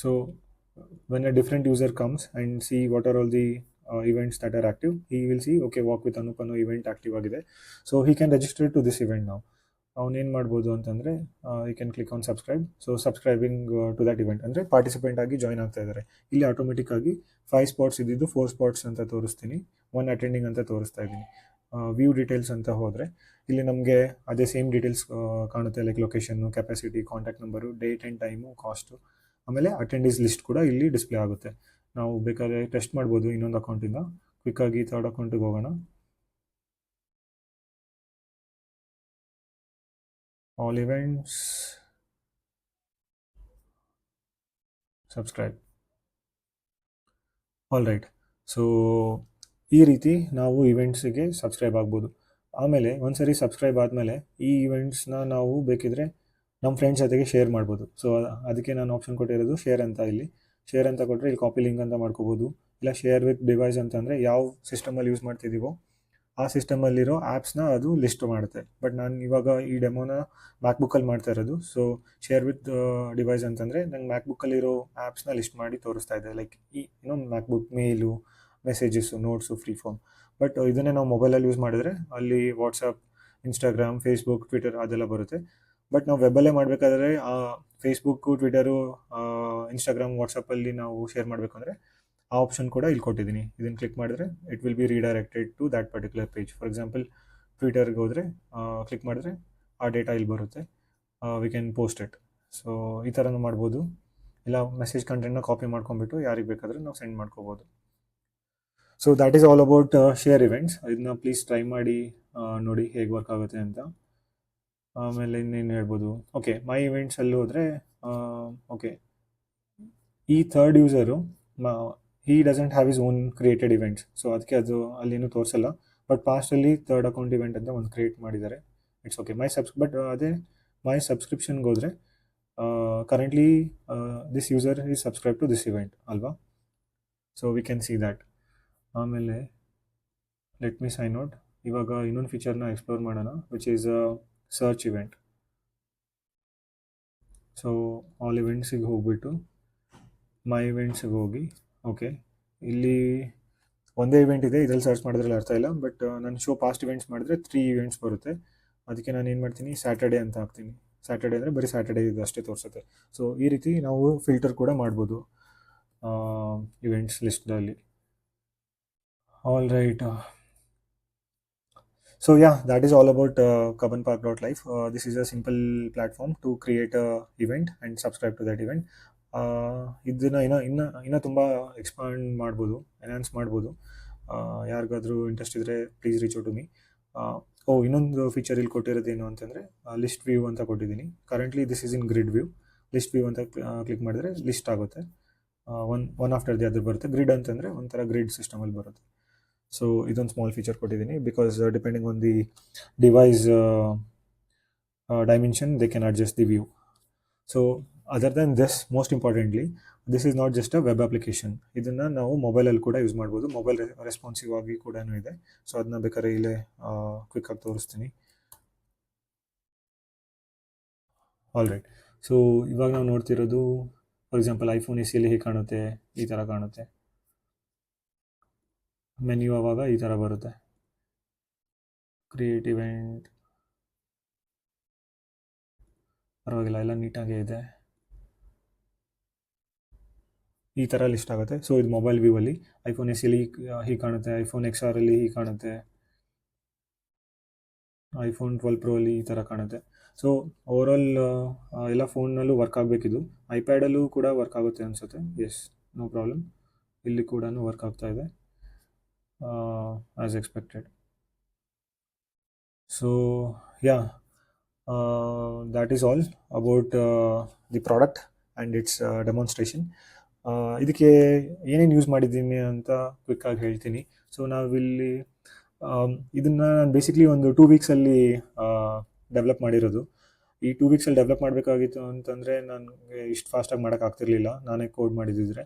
So when a different user comes and see what are all the events that are active, he will see okay, walk with Anup ಅನ್ನೋ event active ಆಗಿದೆ. So he can register to this event now. ಅವನೇನು ಮಾಡ್ಬೋದು ಅಂತಂದರೆ, you can click on subscribe. So subscribing to that event ಅಂದರೆ participant ಆಗಿ join ಆಗ್ತಾ ಇದ್ದಾರೆ. ಇಲ್ಲಿ ಆಟೋಮೆಟಿಕ್ ಆಗಿ 5 ಸ್ಪಾಟ್ಸ್ ಇದ್ದಿದ್ದು 4 ಸ್ಪಾಟ್ಸ್ ಅಂತ ತೋರಿಸ್ತೀನಿ, 1 ಅಟೆಂಡಿಂಗ್ ಅಂತ ತೋರಿಸ್ತಾ ಇದ್ದೀನಿ. ವ್ಯೂ ಡೀಟೇಲ್ಸ್ ಅಂತ ಹೋದರೆ ಇಲ್ಲಿ ನಮಗೆ ಅದೇ ಸೇಮ್ ಡೀಟೇಲ್ಸ್ ಕಾಣುತ್ತೆ, like location, capacity, contact number, date and time, cost, ಆಮೇಲೆ ಅಟೆಂಡೀಸ್ ಲಿಸ್ಟ್ ಕೂಡ ಇಲ್ಲಿ ಡಿಸ್ಪ್ಲೇ ಆಗುತ್ತೆ. ನಾವು ಬೇಕಾದ್ರೆ ಟೆಸ್ಟ್ ಮಾಡ್ಬೋದು ಇನ್ನೊಂದು ಅಕೌಂಟಿಂದ. ಕ್ವಿಕ್ಕಾಗಿ 3rd ಅಕೌಂಟಿಗೆ ಹೋಗೋಣ. All events, subscribe. All right, so ಈ ರೀತಿ ನಾವು ಇವೆಂಟ್ಸಿಗೆ ಸಬ್ಸ್ಕ್ರೈಬ್ ಆಗ್ಬೋದು. ಆಮೇಲೆ ಒಂದ್ಸರಿ ಸಬ್ಸ್ಕ್ರೈಬ್ ಆದಮೇಲೆ ಈ ಇವೆಂಟ್ಸ್ನ ನಾವು ಬೇಕಿದ್ರೆ ನಮ್ಮ ಫ್ರೆಂಡ್ಸ್ ಜೊತೆಗೆ ಶೇರ್ ಮಾಡ್ಬೋದು. ಸೊ ಅದಕ್ಕೆ ನಾನು ಆಪ್ಷನ್ ಕೊಟ್ಟಿರೋದು ಶೇರ್ ಅಂತ. ಇಲ್ಲಿ ಶೇರ್ ಅಂತ ಕೊಟ್ಟರೆ ಇಲ್ಲಿ ಕಾಪಿ ಲಿಂಕ್ ಅಂತ ಮಾಡ್ಕೋಬೋದು, ಇಲ್ಲ ಶೇರ್ ವಿತ್ ಡಿವೈಸ್ ಅಂತಂದರೆ ಯಾವ ಸಿಸ್ಟಮಲ್ಲಿ ಯೂಸ್ ಮಾಡ್ತಿದ್ದೀವೋ ಆ ಸಿಸ್ಟಮಲ್ಲಿರೋ ಆ್ಯಪ್ಸ್ನ ಅದು ಲಿಸ್ಟ್ ಮಾಡುತ್ತೆ. ಬಟ್ ನಾನು ಇವಾಗ ಈ ಡೆಮೋನ ಮ್ಯಾಕ್ಬುಕ್ಕಲ್ಲಿ ಮಾಡ್ತಾ ಇರೋದು. ಸೊ ಶೇರ್ ವಿತ್ ಡಿವೈಸ್ ಅಂತಂದರೆ ನಂಗೆ ಮ್ಯಾಕ್ಬುಕ್ಕಲ್ಲಿರೋ ಆ್ಯಪ್ಸ್ನ ಲಿಸ್ಟ್ ಮಾಡಿ ತೋರಿಸ್ತಾ ಇದೆ, like MacBook, mail, messages, notes, free form. But ಇದನ್ನೇ ನಾವು ಮೊಬೈಲಲ್ಲಿ ಯೂಸ್ ಮಾಡಿದ್ರೆ ಅಲ್ಲಿ ವಾಟ್ಸಪ್, ಇನ್ಸ್ಟಾಗ್ರಾಮ್, ಫೇಸ್ಬುಕ್, ಟ್ವಿಟರ್ ಅದೆಲ್ಲ ಬರುತ್ತೆ. ಬಟ್ ನಾವು ವೆಬ್ಬಲ್ಲೇ ಮಾಡಬೇಕಾದ್ರೆ ಫೇಸ್ಬುಕ್ಕು, ಟ್ವಿಟರು, ಇನ್ಸ್ಟಾಗ್ರಾಮ್, ವಾಟ್ಸಪ್ಪಲ್ಲಿ ನಾವು ಶೇರ್ ಮಾಡಬೇಕಂದ್ರೆ ಆ ಆಪ್ಷನ್ ಕೂಡ ಇಲ್ಲಿ ಕೊಟ್ಟಿದ್ದೀನಿ. ಇದನ್ನು ಕ್ಲಿಕ್ ಮಾಡಿದ್ರೆ it will be redirected to that particular page. For example ಟ್ವಿಟರ್ಗೆ ಹೋದರೆ ಕ್ಲಿಕ್ ಮಾಡಿದ್ರೆ ಆ ಡೇಟಾ ಇಲ್ಲಿ ಬರುತ್ತೆ, we can post it. So ಈ ಥರನೂ ಮಾಡ್ಬೋದು, ಇಲ್ಲ ಮೆಸೇಜ್ ಕಂಟೆಂಟ್ನ ಕಾಪಿ ಮಾಡ್ಕೊಂಬಿಟ್ಟು ಯಾರಿಗೆ ಬೇಕಾದರೆ ನಾವು ಸೆಂಡ್ ಮಾಡ್ಕೋಬೋದು. So that is all about share events. ಇದನ್ನ ಪ್ಲೀಸ್ ಟ್ರೈ ಮಾಡಿ ನೋಡಿ ಹೇಗೆ ವರ್ಕ್ ಆಗುತ್ತೆ ಅಂತ. ಆಮೇಲೆ ಇನ್ನೇನು ಹೇಳ್ಬೋದು, ಓಕೆ ಮೈ ಇವೆಂಟ್ಸಲ್ಲಿ ಹೋದರೆ ಓಕೆ ಈ third user he doesn't have is own created events, so ಅದಕ್ಕೆ ಅದು ಅಲ್ಲೇನು ತೋರಿಸಲ್ಲ. ಬಟ್ ಪಾಸ್ಟಲ್ಲಿ ಥರ್ಡ್ ಅಕೌಂಟ್ ಇವೆಂಟ್ ಅಂತ ಒಂದು ಕ್ರಿಯೇಟ್ ಮಾಡಿದ್ದಾರೆ. ಇಟ್ಸ್ ಓಕೆ ಬಟ್ ಅದೇ ಮೈ ಸಬ್ಸ್ಕ್ರಿಪ್ಷನ್ಗೆ ಹೋದರೆ currently this user is subscribe to this event ಅಲ್ವಾ. So we can see that. ಆಮೇಲೆ ಲೆಟ್ ಮಿ ಸೈನ್ ಔಟ್. ಇವಾಗ ಇನ್ನೊಂದು ಫೀಚರ್ನ ಎಕ್ಸ್ಪ್ಲೋರ್ ಮಾಡೋಣ, which is search event. So all ಇವೆಂಟ್ಸಿಗೆ ಹೋಗ್ಬಿಟ್ಟು ಮೈ ಇವೆಂಟ್ಸಿಗೆ ಹೋಗಿ, ಓಕೆ ಇಲ್ಲಿ ಒಂದೇ ಇವೆಂಟ್ ಇದೆ, ಇದರಲ್ಲಿ ಸರ್ಚ್ ಮಾಡಿದ್ರಲ್ಲಿ ಅರ್ಥ ಇಲ್ಲ. ಬಟ್ ನಾನು ಶೋ ಪಾಸ್ಟ್ ಇವೆಂಟ್ಸ್ ಮಾಡಿದ್ರೆ 3 ಇವೆಂಟ್ಸ್ ಬರುತ್ತೆ. ಅದಕ್ಕೆ ನಾನು ಏನು ಮಾಡ್ತೀನಿ, ಸ್ಯಾಟರ್ಡೇ ಅಂತ ಹಾಕ್ತೀನಿ. ಸ್ಯಾಟರ್ಡೇ ಅಂದರೆ ಬರೀ ಸ್ಯಾಟರ್ಡೇ ಇದು ಅಷ್ಟೇ ತೋರಿಸುತ್ತೆ. ಸೊ ಈ ರೀತಿ ನಾವು ಫಿಲ್ಟರ್ ಕೂಡ ಮಾಡ್ಬೋದು ಇವೆಂಟ್ಸ್ ಲಿಸ್ಟಲ್ಲಿ. All right. So yeah, that is all about kabanpark.life. This is a simple platform to create a event and subscribe to that event. ಇದನ್ನು ಇನ್ನೂ ತುಂಬ ಎಕ್ಸ್ಪಾಂಡ್ ಮಾಡ್ಬೋದು, ಎನ್ಹಾನ್ಸ್ ಮಾಡ್ಬೋದು. ಯಾರಿಗಾದರೂ ಇಂಟ್ರೆಸ್ಟ್ ಇದ್ದರೆ please reach out to me. ಇನ್ನೊಂದು feature ಇಲ್ಲಿ ಕೊಟ್ಟಿರೋದೇನು ಅಂತಂದರೆ ಲಿಸ್ಟ್ ವ್ಯೂ ಅಂತ ಕೊಟ್ಟಿದ್ದೀನಿ. Currently this is in grid view. List view ಅಂತ ಕ್ಲಿಕ್ ಮಾಡಿದ್ರೆ ಲಿಸ್ಟ್ ಆಗುತ್ತೆ, ಒನ್ ಆಫ್ಟರ್ ದಿ ಅದರ್ ಬರುತ್ತೆ. ಗ್ರಿಡ್ ಅಂತಂದರೆ ಒಂಥರ ಗ್ರಿಡ್ ಸಿಸ್ಟಮಲ್ಲಿ ಬರುತ್ತೆ. ಸೊ ಇದೊಂದು ಸ್ಮಾಲ್ ಫೀಚರ್ ಕೊಟ್ಟಿದ್ದೀನಿ, because depending on the device dimension, they can adjust the view. So other than this, most importantly, this is not just a web application. ಇದನ್ನು ನಾವು ಮೊಬೈಲಲ್ಲಿ ಕೂಡ ಯೂಸ್ ಮಾಡ್ಬೋದು. ಮೊಬೈಲ್ ರೆಸ್ಪಾನ್ಸಿವ್ ಆಗಿ ಕೂಡ ಇದೆ. ಸೊ ಅದನ್ನ ಬೇಕಾದ್ರೆ ಇಲ್ಲೇ ಕ್ವಿಕ್ಕಾಗಿ ತೋರಿಸ್ತೀನಿ. All right. ಸೊ ಇವಾಗ ನಾವು ನೋಡ್ತಿರೋದು, ಫಾರ್ ಎಕ್ಸಾಂಪಲ್ ಐಫೋನ್ ಎಲ್ಲಿ ಹೇಗೆ ಕಾಣುತ್ತೆ, ಈ ಥರ ಕಾಣುತ್ತೆ. ಮೆನ್ಯೂ ಆವಾಗ ಈ ಥರ ಬರುತ್ತೆ. ಕ್ರಿಯೇಟ್ ಇವೆಂಟ್ ಪರವಾಗಿಲ್ಲ, ಎಲ್ಲ ನೀಟಾಗೇ ಇದೆ. ಈ ಥರ ಲಿಸ್ಟ್ ಆಗುತ್ತೆ. ಸೊ ಇದು ಮೊಬೈಲ್ ವ್ಯೂವಲ್ಲಿ ಐಫೋನ್ ಎಲ್ಲಿ ಹೀಗೆ ಕಾಣುತ್ತೆ, ಐಫೋನ್ XR ಅಲ್ಲಿ ಹೀಗೆ ಕಾಣುತ್ತೆ, ಐಫೋನ್ 12 Pro ಅಲ್ಲಿ ಈ ಥರ ಕಾಣುತ್ತೆ. ಸೊ ಓವರಾಲ್ ಎಲ್ಲ ಫೋನ್ನಲ್ಲೂ ವರ್ಕ್ ಆಗಬೇಕಿದು. ಐಪ್ಯಾಡಲ್ಲೂ ಕೂಡ ವರ್ಕ್ ಆಗುತ್ತೆ ಅನಿಸುತ್ತೆ. Yes, no problem. ಇಲ್ಲಿ ಕೂಡ ವರ್ಕ್ ಆಗ್ತಾ ಇದೆ as expected. So yeah, that is all about the product and its demonstration. ಇದಕ್ಕೆ ಏನೇನು ಯೂಸ್ ಮಾಡಿದ್ದೀನಿ ಅಂತ ಕ್ವಿಕ್ಕಾಗಿ ಹೇಳ್ತೀನಿ. ಸೊ ನಾವಿಲ್ಲಿ ಇದನ್ನು ನಾನು ಬೇಸಿಕ್ಲಿ ಒಂದು 2 ವೀಕ್ಸಲ್ಲಿ ಡೆವಲಪ್ ಮಾಡಿರೋದು. ಈ 2 ವೀಕ್ಸಲ್ಲಿ ಡೆವಲಪ್ ಮಾಡಬೇಕಾಗಿತ್ತು ಅಂತಂದರೆ ನನಗೆ ಇಷ್ಟು ಫಾಸ್ಟಾಗಿ ಮಾಡೋಕ್ಕಾಗ್ತಿರ್ಲಿಲ್ಲ, ನಾನೇ ಕೋಡ್ ಮಾಡಿದ್ದಿದ್ರೆ.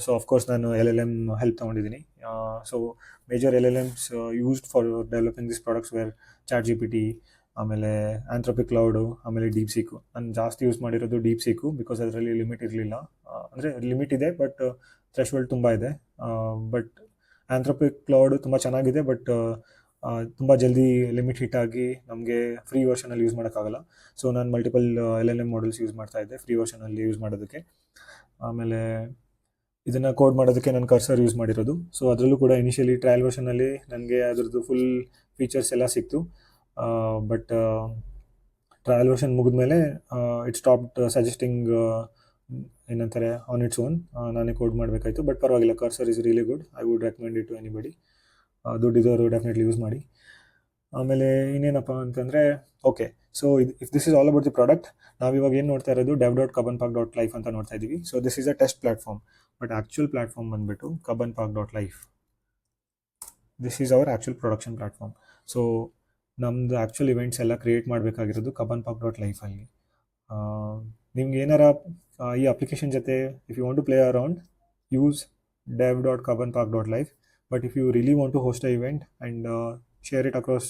ಸೊ ಅಫ್ಕೋರ್ಸ್ ನಾನು LLM ಹೆಲ್ಪ್ ತೊಗೊಂಡಿದ್ದೀನಿ. So major LLMs used for developing this products where ChatGPT, ಆಮೇಲೆ ಆಂಥ್ರೋಪಿಕ್ ಕ್ಲೌಡು, ಆಮೇಲೆ ಡೀಪ್ಸೀಕು. ನಾನು ಜಾಸ್ತಿ ಯೂಸ್ ಮಾಡಿರೋದು ಡೀಪ್ಸೀಕು, ಬಿಕಾಸ್ ಅದರಲ್ಲಿ ಲಿಮಿಟ್ ಇರಲಿಲ್ಲ. ಅಂದರೆ ಲಿಮಿಟ್ ಇದೆ, ಬಟ್ ಥ್ರೆಶ್ಹೋಲ್ಡ್ ತುಂಬ ಇದೆ. ಬಟ್ ಆಂಥ್ರೋಪಿಕ್ ಕ್ಲೌಡು ತುಂಬ ಚೆನ್ನಾಗಿದೆ, ಬಟ್ ತುಂಬ ಜಲ್ದಿ ಲಿಮಿಟ್ ಹಿಟ್ ಆಗಿ ನಮಗೆ ಫ್ರೀ ವರ್ಷನಲ್ಲಿ ಯೂಸ್ ಮಾಡೋಕ್ಕಾಗಲ್ಲ. ಸೊ ನಾನು ಮಲ್ಟಿಪಲ್ LLM ಮಾಡೆಲ್ಸ್ ಯೂಸ್ ಮಾಡ್ತಾಯಿದ್ದೆ ಫ್ರೀ ವರ್ಷನಲ್ಲಿ ಯೂಸ್ ಮಾಡೋದಕ್ಕೆ. ಆಮೇಲೆ ಇದನ್ನು ಕೋಡ್ ಮಾಡೋದಕ್ಕೆ ನಾನು ಕರ್ಸರ್ ಯೂಸ್ ಮಾಡಿರೋದು. ಸೊ ಅದರಲ್ಲೂ ಕೂಡ ಇನಿಷಿಯಲಿ ಟ್ರಯಲ್ ವರ್ಷನಲ್ಲಿ ನನಗೆ ಅದರದ್ದು ಫುಲ್ ಫೀಚರ್ಸ್ ಎಲ್ಲ ಸಿಕ್ತು. ಬಟ್ ಟ್ರಯಲ್ ವರ್ಷನ್ ಮುಗಿದ್ಮೇಲೆ ಇಟ್ ಸ್ಟಾಪ್ಡ್ ಸಜೆಸ್ಟಿಂಗ್ ಏನಂತಾರೆ ಆನ್ ಇಟ್ಸ್ ಓನ್. ನಾನೇ ಕೋಡ್ ಮಾಡಬೇಕಾಯ್ತು. ಬಟ್ ಪರವಾಗಿಲ್ಲ, cursor is really good. I would recommend it to anybody. ದುಡ್ಡಿದ್ದವರು ಡೆಫಿನೆಟ್ಲಿ ಯೂಸ್ ಮಾಡಿ. ಆಮೇಲೆ ಇನ್ನೇನಪ್ಪ ಅಂತಂದರೆ, okay, so if this is all about the product, ನಾವಿವಾಗ ಏನು ನೋಡ್ತಾ ಇರೋದು dev.kabanpark.life ಅಂತ ನೋಡ್ತಾ ಇದ್ದೀವಿ. So this is a test platform, but actual platform ಬಂದುಬಿಟ್ಟು kabanpark.life. This is our actual production platform. So ನಮ್ಮದು ಆ್ಯಕ್ಚುಯಲ್ ಇವೆಂಟ್ಸ್ ಎಲ್ಲ ಕ್ರಿಯೇಟ್ ಮಾಡಬೇಕಾಗಿರೋದು kabanpark.life ಅಲ್ಲಿ. ನಿಮ್ಗೆ ಏನಾರ ಈ ಅಪ್ಲಿಕೇಶನ್ ಜೊತೆ if you want to play around, use dev.kabanpark.life. But if you really want to host a event and share it across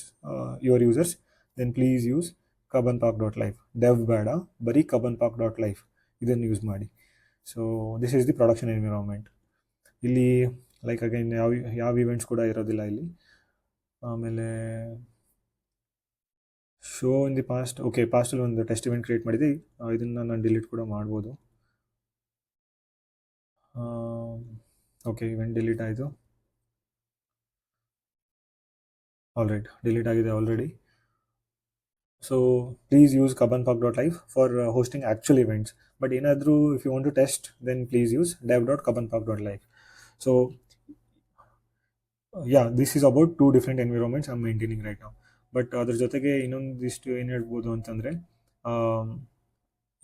your users, then please use kabanpark.life. dev ಬೇಡ, ಬರೀ kabanpark.life ಇದನ್ನು use ಮಾಡಿ. So this is the production environment. ಇಲ್ಲಿ like again ಯಾವ events ಕೂಡ ಇರೋದಿಲ್ಲ ಇಲ್ಲಿ. ಆಮೇಲೆ show in the past, okay, ಪಾಸ್ಟಲ್ಲಿ ಒಂದು ಟೆಸ್ಟ್ ಇವೆಂಟ್ ಕ್ರಿಯೇಟ್ ಮಾಡಿದ್ದೆ. ಇದನ್ನು ನಾನು ಡಿಲೀಟ್ ಕೂಡ ಮಾಡ್ಬೋದು. ಓಕೆ, ಇವೆಂಟ್ ಡಿಲೀಟ್ ಆಯಿತು. ಆಲ್ ರೈಟ್, ಡಿಲೀಟ್ ಆಗಿದೆ already. So please use kabanpark.life for hosting actual events. But ಏನಾದರೂ if you want to test, then please use dev.kabanpark.life. So yeah, this is about 2 different environments I'm maintaining right now. But ಅದ್ರ ಜೊತೆಗೆ ಇನ್ನೊಂದಿಷ್ಟು ಏನು ಹೇಳ್ಬೋದು ಅಂತಂದರೆ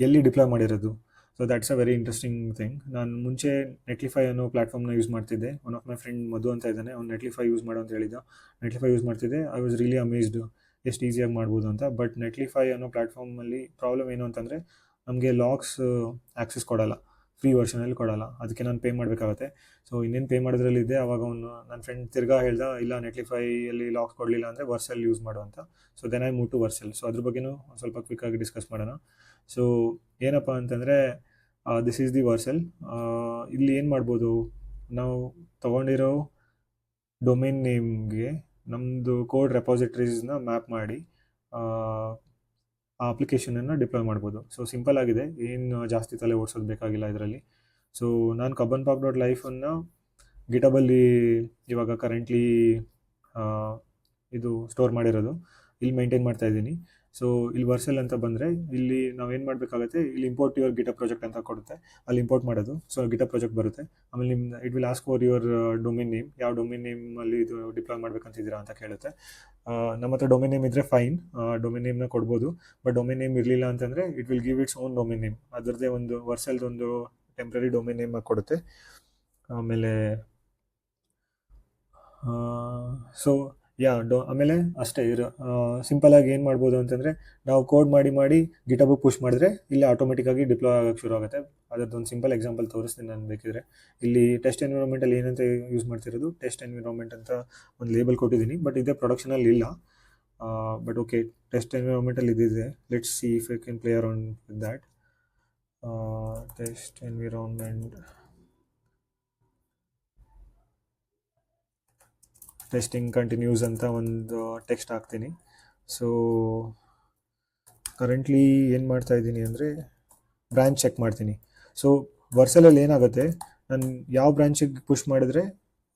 ಎಲ್ಲಿ deploy ಮಾಡಿರೋದು. So that's a very interesting thing. ನಾನು ಮುಂಚೆ ನೆಟ್ಲಿಫೈ ಅನ್ನೋ ಪ್ಲಾಟ್ಫಾರ್ಮ್ನ ಯೂಸ್ ಮಾಡ್ತಿದ್ದೆ. ಒನ್ ಆಫ್ ಮೈ ಫ್ರೆಂಡ್ ಮಧು ಅಂತ ಇದ್ದಾನೆ, ಅವ್ನು ನೆಟ್ಲಿಫೈ ಯೂಸ್ ಮಾಡೋ ಅಂತ ಹೇಳಿದ. ನೆಟ್ಲಿಫೈ ಯೂಸ್ ಮಾಡ್ತಿದ್ದೆ. ಐ ವಾಸ್ ರಿಯಲಿ ಅಮೇಸ್ಡ್ ಎಷ್ಟು ಈಸಿಯಾಗಿ ಮಾಡ್ಬೋದು ಅಂತ. ಬಟ್ ನೆಟ್ಲಿಫೈ ಅನ್ನೋ ಪ್ಲಾಟ್ಫಾರ್ಮಲ್ಲಿ ಪ್ರಾಬ್ಲಮ್ ಏನು ಅಂತಂದರೆ ನಮಗೆ ಲಾಕ್ಸ್ ಆ್ಯಕ್ಸೆಸ್ ಕೊಡೋಲ್ಲ, ಫ್ರೀ ವರ್ಷನಲ್ಲಿ ಕೊಡೋಲ್ಲ. ಅದಕ್ಕೆ ನಾನು ಪೇ ಮಾಡಬೇಕಾಗತ್ತೆ. ಸೊ ಇನ್ನೇನು ಪೇ ಮಾಡೋದ್ರಲ್ಲಿದ್ದೆ, ಅವಾಗ ಅವನು ನನ್ನ ಫ್ರೆಂಡ್ ತಿರ್ಗಾ ಹೇಳ್ದ, ಇಲ್ಲ ನೆಟ್ಲಿಫೈಯಲ್ಲಿ ಲಾಕ್ಸ್ ಕೊಡಲಿಲ್ಲ ಅಂದರೆ ವರ್ಸೆಲ್ ಯೂಸ್ ಮಾಡು ಅಂತ. So then I move to Vercel. So ಅದ್ರ ಬಗ್ಗೆನೂ ಸ್ವಲ್ಪ ಕ್ವಿಕ್ಕಾಗಿ ಡಿಸ್ಕಸ್ ಮಾಡೋಣ. ಸೊ ಏನಪ್ಪ ಅಂತಂದರೆ ದಿಸ್ ಈಸ್ ದಿ ವರ್ಸೆಲ್. ಇಲ್ಲಿ ಏನು ಮಾಡ್ಬೋದು, ನಾವು ತೊಗೊಂಡಿರೋ ಡೊಮೇನ್ ನೇಮ್ಗೆ ನಮ್ಮದು ಕೋಡ್ ರೆಪಾಸಿಟ್ರೀಸ್ನ ಮ್ಯಾಪ್ ಮಾಡಿ ಆ ಅಪ್ಲಿಕೇಶನನ್ನು ಡಿಪ್ಲಾಯ್ ಮಾಡ್ಬೋದು. ಸೊ ಸಿಂಪಲ್ ಆಗಿದೆ, ಏನು ಜಾಸ್ತಿ ತಲೆ ಓಡಿಸೋದು ಬೇಕಾಗಿಲ್ಲ ಇದರಲ್ಲಿ. ಸೊ ನಾನು kabanpark.life ಗಿಟಬಲ್ಲಿ ಇವಾಗ ಕರೆಂಟ್ಲಿ ಇದು ಸ್ಟೋರ್ ಮಾಡಿರೋದು, ಇಲ್ಲಿ ಮೇಂಟೈನ್ ಮಾಡ್ತಾ ಇದ್ದೀನಿ. ಸೊ ಇಲ್ಲಿ ವರ್ಸೆಲ್ ಅಂತ ಬಂದರೆ ಇಲ್ಲಿ ನಾವೇನು ಮಾಡಬೇಕಾಗತ್ತೆ, ಇಲ್ಲಿ ಇಂಪೋರ್ಟ್ ಯುವರ್ ಗಿಟಬ್ ಪ್ರಾಜೆಕ್ಟ್ ಅಂತ ಕೊಡುತ್ತೆ, ಅಲ್ಲಿ ಇಂಪೋರ್ಟ್ ಮಾಡೋದು. ಸೊ ಗಿಟಬ್ ಪ್ರಾಜೆಕ್ಟ್ ಬರುತ್ತೆ. ಆಮೇಲೆ ನಿಮ್ಮ it will ask for your domain name, ಯಾವ ಡೊಮೇನ್ ನೇಮಲ್ಲಿ ಇದು ಡಿಪ್ಲಾಯ್ ಮಾಡ್ಬೇಕಂತಿದ್ದೀರಾ ಅಂತ ಕೇಳುತ್ತೆ. ನಮ್ಮ ಹತ್ರ ಡೊಮೇನ್ ನೇಮ್ ಇದ್ದರೆ ಫೈನ್, ಡೊಮೇನ್ ನೇಮ್ನ ಕೊಡ್ಬೋದು. ಬಟ್ ಡೊಮೇನ್ ನೇಮ್ ಇರಲಿಲ್ಲ ಅಂತಂದರೆ it will give its own domain name, ಅದರದ್ದೇ ಒಂದು ವರ್ಸೆಲ್ದೊಂದು ಟೆಂಪ್ರರಿ ಡೊಮೇನ್ ನೇಮ್ ಕೊಡುತ್ತೆ. ಆಮೇಲೆ ಸೊ ಆಮೇಲೆ ಅಷ್ಟೇ ಸಿಂಪಲಾಗಿ ಏನು ಮಾಡ್ಬೋದು ಅಂತಂದರೆ ನಾವು ಕೋಡ್ ಮಾಡಿ ಗಿಟಬ್ ಪುಷ್ ಮಾಡಿದ್ರೆ ಇಲ್ಲಿ ಆಟೋಮೆಟಿಕ್ಕಾಗಿ ಡಿಪ್ಲಾಯ್ ಆಗೋಕ್ಕೆ ಶುರು ಆಗುತ್ತೆ. ಅದರದ್ದೊಂದು ಸಿಂಪಲ್ ಎಕ್ಸಾಂಪಲ್ ತೋರಿಸ್ತೀನಿ ನಾನು ಬೇಕಿದ್ರೆ. ಇಲ್ಲಿ ಟೆಸ್ಟ್ ಎನ್ವಿರಾನ್ಮೆಂಟಲ್ಲಿ ಏನಂತ ಯೂಸ್ ಮಾಡ್ತಿರೋದು, ಟೆಸ್ಟ್ ಎನ್ವಿರಾನ್ಮೆಂಟ್ ಅಂತ ಒಂದು ಲೇಬಲ್ ಕೊಟ್ಟಿದ್ದೀನಿ, ಬಟ್ ಇದೇ ಪ್ರೊಡಕ್ಷನಲ್ಲಿ ಇಲ್ಲ. ಬಟ್ ಓಕೆ, ಟೆಸ್ಟ್ ಎನ್ವಿರಾನ್ಮೆಂಟಲ್ಲಿ ಇದಿದೆ. Let's see if I can play around with that. Test environment testing continues ಅಂತ ಒಂದು ಟೆಕ್ಸ್ಟ್ ಹಾಕ್ತೀನಿ. ಸೊ ಕರೆಂಟ್ಲಿ ಏನು ಮಾಡ್ತಾ ಇದ್ದೀನಿ ಅಂದರೆ ಬ್ರ್ಯಾಂಚ್ ಚೆಕ್ ಮಾಡ್ತೀನಿ. ಸೊ ವರ್ಸೆಲಲ್ಲಿ ಏನಾಗುತ್ತೆ, ನಾನು ಯಾವ ಬ್ರ್ಯಾಂಚಿಗೆ ಪುಷ್ ಮಾಡಿದ್ರೆ